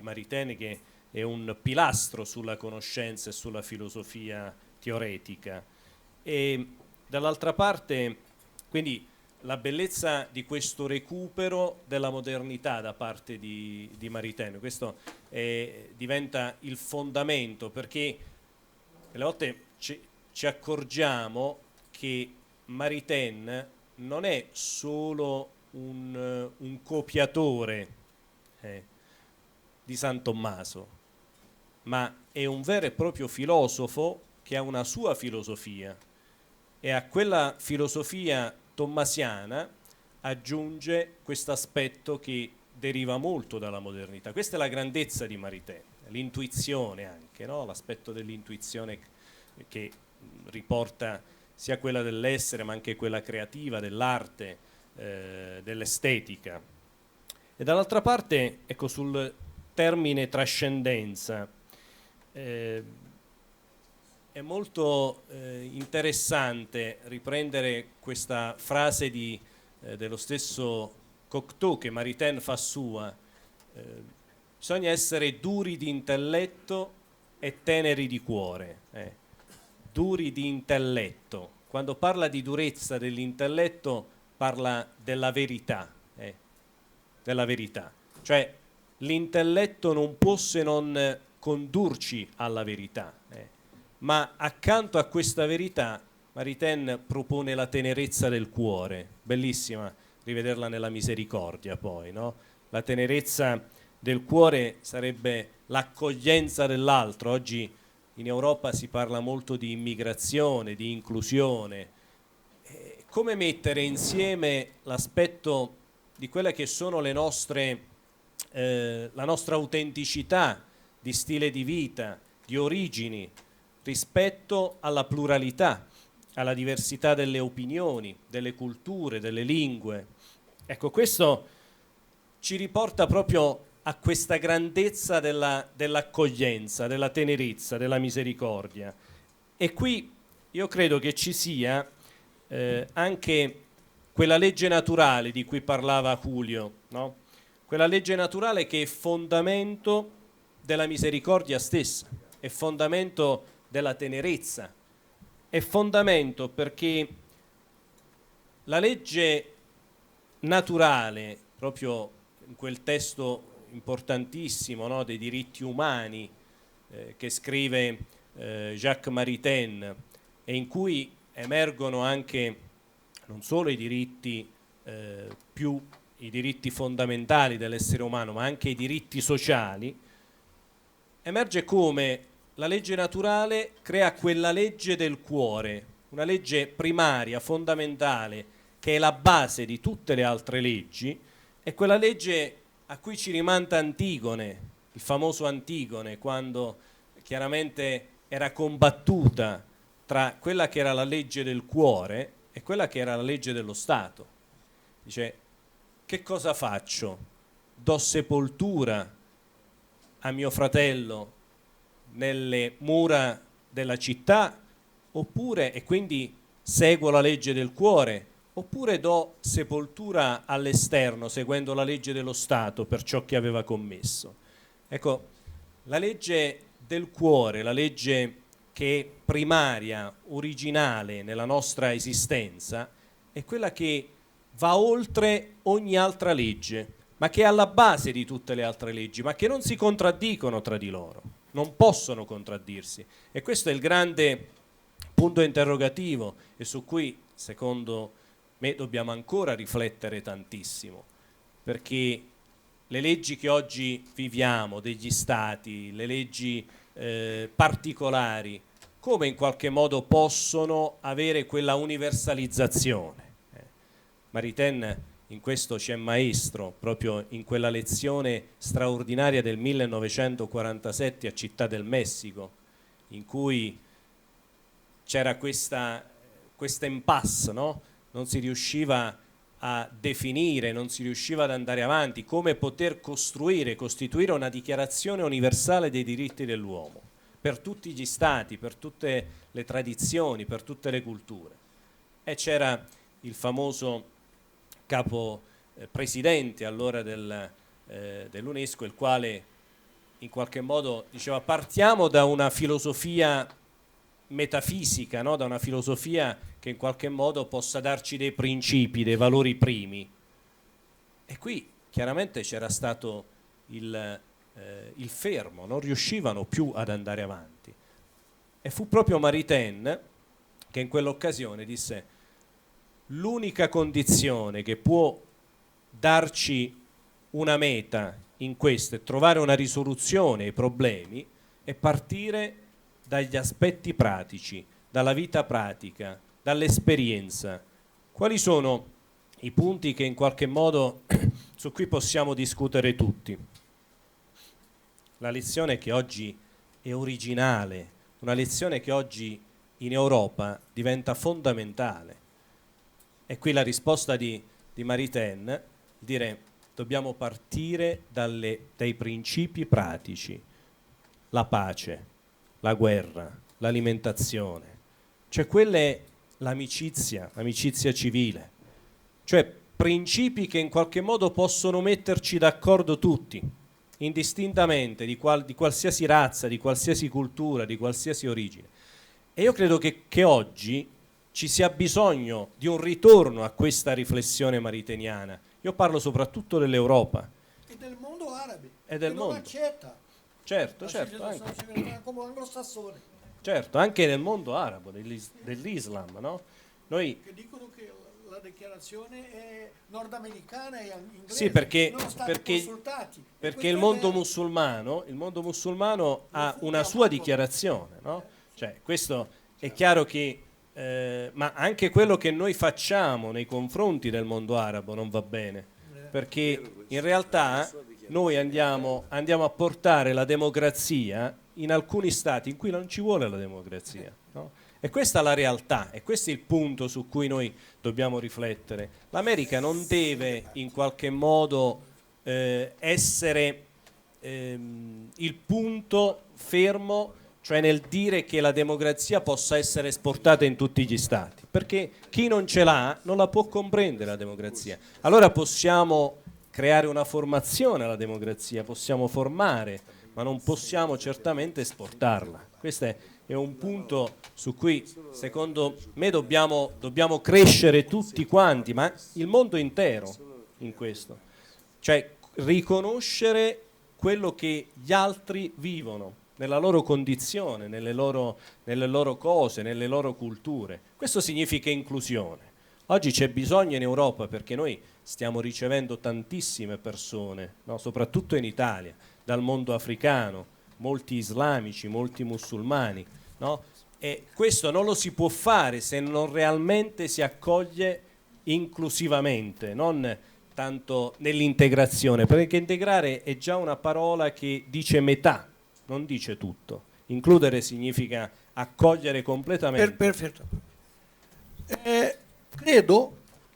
Maritain, che è un pilastro sulla conoscenza e sulla filosofia teoretica. E dall'altra parte, quindi, la bellezza di questo recupero della modernità da parte di Maritain, questo diventa il fondamento, perché delle volte ci accorgiamo che Maritain non è solo un copiatore di San Tommaso, ma è un vero e proprio filosofo che ha una sua filosofia, e a quella filosofia tommasiana aggiunge questo aspetto che deriva molto dalla modernità. Questa è la grandezza di Maritain, l'intuizione anche, no? L'aspetto dell'intuizione che riporta sia quella dell'essere ma anche quella creativa, dell'arte, dell'estetica. E dall'altra parte, ecco, sul termine trascendenza, è molto interessante riprendere questa frase dello stesso Cocteau che Maritain fa sua. Bisogna essere duri di intelletto e teneri di cuore. Duri di intelletto. Quando parla di durezza dell'intelletto parla della verità. Della verità. Cioè l'intelletto non può se non condurci alla verità. Ma accanto a questa verità Maritain propone la tenerezza del cuore. Bellissima rivederla nella Misericordia poi, no? La tenerezza del cuore sarebbe l'accoglienza dell'altro. Oggi in Europa si parla molto di immigrazione, di inclusione. Come mettere insieme l'aspetto di quelle che sono le nostre, la nostra autenticità di stile di vita, di origini, rispetto alla pluralità, alla diversità delle opinioni, delle culture, delle lingue. Ecco, questo ci riporta proprio a questa grandezza dell'accoglienza, della tenerezza, della misericordia. E qui io credo che ci sia anche quella legge naturale di cui parlava Julio, no? Quella legge naturale che è fondamento della misericordia stessa, è fondamento della tenerezza, è fondamento perché la legge naturale, proprio in quel testo importantissimo, no, dei diritti umani che scrive Jacques Maritain, e in cui emergono anche non solo i diritti i diritti fondamentali dell'essere umano, ma anche i diritti sociali, emerge come la legge naturale crea quella legge del cuore, una legge primaria, fondamentale, che è la base di tutte le altre leggi, è quella legge a cui ci rimanda Antigone, il famoso Antigone, quando chiaramente era combattuta tra quella che era la legge del cuore e quella che era la legge dello Stato. Dice: che cosa faccio? Do sepoltura a mio fratello nelle mura della città, oppure, e quindi seguo la legge del cuore, oppure do sepoltura all'esterno seguendo la legge dello Stato per ciò che aveva commesso. Ecco, la legge del cuore, la legge che è primaria, originale nella nostra esistenza, è quella che va oltre ogni altra legge, ma che è alla base di tutte le altre leggi, ma che non si contraddicono tra di loro, non possono contraddirsi. E questo è il grande punto interrogativo e su cui, secondo me, dobbiamo ancora riflettere tantissimo, perché le leggi che oggi viviamo, degli stati, le leggi particolari, come in qualche modo possono avere quella universalizzazione? Maritain in questo ci è maestro, proprio in quella lezione straordinaria del 1947 a Città del Messico, in cui c'era questa impasse, no? Non si riusciva a definire, non si riusciva ad andare avanti, come poter costituire una dichiarazione universale dei diritti dell'uomo, per tutti gli stati, per tutte le tradizioni, per tutte le culture. E c'era il famoso capo presidente allora dell'UNESCO, il quale in qualche modo diceva: partiamo da una filosofia metafisica, no? Da una filosofia che in qualche modo possa darci dei principi, dei valori primi. E qui chiaramente c'era stato il fermo, non riuscivano più ad andare avanti. E fu proprio Maritain che in quell'occasione disse: l'unica condizione che può darci una meta in questo e trovare una risoluzione ai problemi è partire dagli aspetti pratici, dalla vita pratica, dall'esperienza. Quali sono i punti che in qualche modo su cui possiamo discutere tutti? La lezione che oggi è originale, una lezione che oggi in Europa diventa fondamentale. E qui la risposta di Maritain, dire: dobbiamo partire dai principi pratici, la pace, la guerra, l'alimentazione, cioè quella è l'amicizia civile, cioè principi che in qualche modo possono metterci d'accordo tutti, indistintamente di qualsiasi razza, di qualsiasi cultura, di qualsiasi origine. E io credo che oggi ci sia bisogno di un ritorno a questa riflessione mariteniana. Io parlo soprattutto dell'Europa. E del mondo arabe. E del che mondo. non accetta Certo, la certo, anche. civilizazione occidentale come anglosassone. Certo, anche nel mondo arabo, dell'Islam, no? Noi Che dicono che la dichiarazione è nordamericana e inglese. sì, perché non sono stati consultati. perché il mondo musulmano ha una sua dichiarazione, no? Cioè, questo è chiaro che ma anche quello che noi facciamo nei confronti del mondo arabo non va bene, perché in realtà noi andiamo a portare la democrazia in alcuni stati in cui non ci vuole la democrazia, no? E questa è la realtà, e questo è il punto su cui noi dobbiamo riflettere. L'America non deve in qualche modo essere il punto fermo, cioè nel dire che la democrazia possa essere esportata in tutti gli stati, perché chi non ce l'ha non la può comprendere la democrazia. Allora possiamo creare una formazione alla democrazia, possiamo formare, ma non possiamo certamente esportarla. Questo è un punto su cui secondo me dobbiamo crescere tutti quanti, ma il mondo intero in questo, cioè riconoscere quello che gli altri vivono nella loro condizione, nelle loro cose, nelle loro culture. Questo significa inclusione. Oggi c'è bisogno in Europa, perché noi stiamo ricevendo tantissime persone, no? Soprattutto in Italia, dal mondo africano, molti islamici, molti musulmani, no? E questo non lo si può fare se non realmente si accoglie inclusivamente, non tanto nell'integrazione, perché integrare è già una parola che dice metà, non dice tutto. Includere significa accogliere completamente. Perfeito.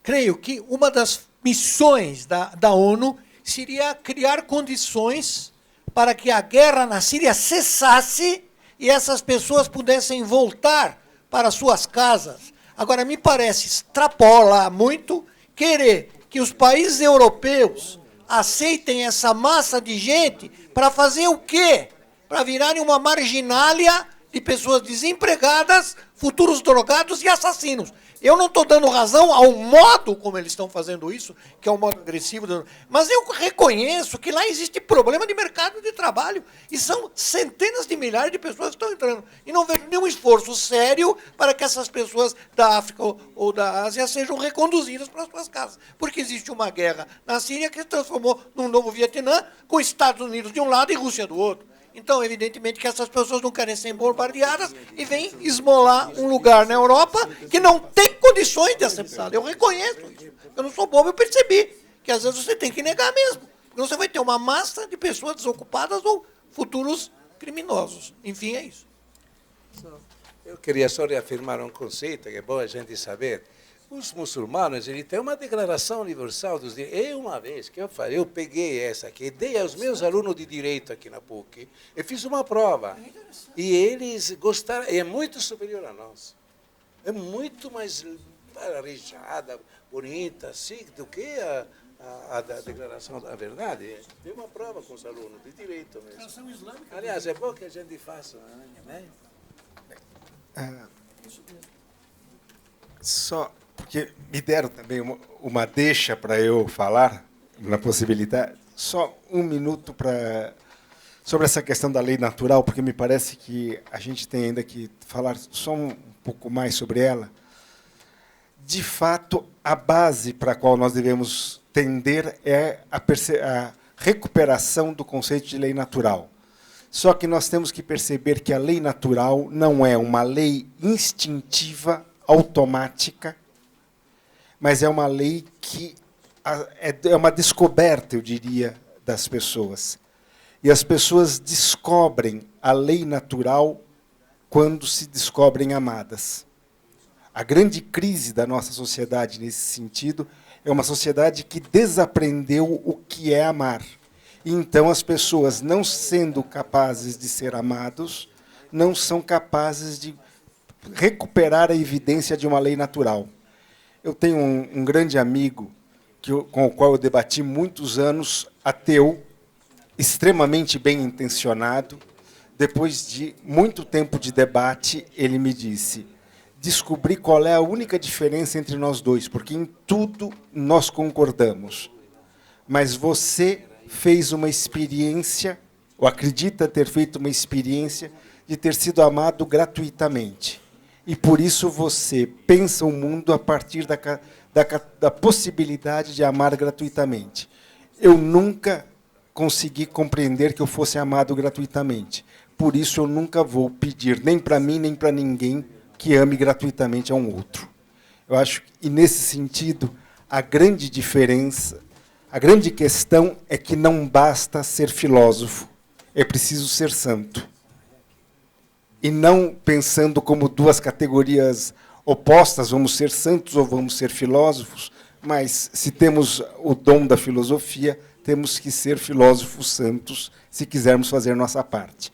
Creio que uma das missões da ONU seria criar condições para que a guerra na Síria cessasse e essas pessoas pudessem voltar para suas casas. Agora, me parece extrapolar muito querer que os países europeus aceitem essa massa de gente para fazer o quê? Para virarem uma marginália de pessoas desempregadas, futuros drogados e assassinos. Eu não estou dando razão ao modo como eles estão fazendo isso, que é um modo agressivo, mas eu reconheço que lá existe problema de mercado de trabalho e são centenas de milhares de pessoas que estão entrando. E não vejo nenhum esforço sério para que essas pessoas da África ou da Ásia sejam reconduzidas para suas casas. Porque existe uma guerra na Síria que se transformou num novo Vietnã, com Estados Unidos de um lado e Rússia do outro. Então, evidentemente, que essas pessoas não querem ser bombardeadas e vêm esmolar um lugar na Europa que não tem condições de aceitar. Eu reconheço isso. Eu não sou bobo, eu percebi que às vezes você tem que negar mesmo. Porque você vai ter uma massa de pessoas desocupadas ou futuros criminosos. Enfim, é isso. Eu queria só reafirmar um conceito que é bom a gente saber. Os muçulmanos, ele tem uma declaração universal dos direitos. Eu, uma vez que eu peguei essa aqui, dei aos meus alunos de direito aqui na PUC, eu fiz uma prova. E eles gostaram, é muito superior a nós. É muito mais arejada, bonita, assim, do que a declaração da verdade. Dei uma prova com os alunos de direito mesmo. Aliás, é bom que a gente faça, né? Só porque me deram também uma deixa para eu falar, na possibilidade, só um minuto sobre essa questão da lei natural, porque me parece que a gente tem ainda que falar só um pouco mais sobre ela. De fato, a base para a qual nós devemos tender é a recuperação do conceito de lei natural. Só que nós temos que perceber que a lei natural não é uma lei instintiva, automática, mas é uma lei que é uma descoberta, eu diria, das pessoas. E as pessoas descobrem a lei natural quando se descobrem amadas. A grande crise da nossa sociedade nesse sentido É uma sociedade que desaprendeu o que é amar. Então, as pessoas, não sendo capazes de ser amados, não são capazes de recuperar a evidência de uma lei natural. Eu tenho um grande amigo com o qual eu debati muitos anos, ateu, extremamente bem intencionado. Depois de muito tempo de debate, ele me disse: descobri qual é a única diferença entre nós dois, porque em tudo nós concordamos. Mas você fez uma experiência, ou acredita ter feito uma experiência, de ter sido amado gratuitamente. E por isso você pensa o mundo a partir da possibilidade de amar gratuitamente. Eu nunca consegui compreender que eu fosse amado gratuitamente. Por isso eu nunca vou pedir, nem para mim, nem para ninguém, que ame gratuitamente a um outro. Eu acho que, e nesse sentido, a grande diferença, a grande questão é que não basta ser filósofo, é preciso ser santo. E não pensando como duas categorias opostas, vamos ser santos ou vamos ser filósofos, mas se temos o dom da filosofia, temos que ser filósofos santos se quisermos fazer nossa parte.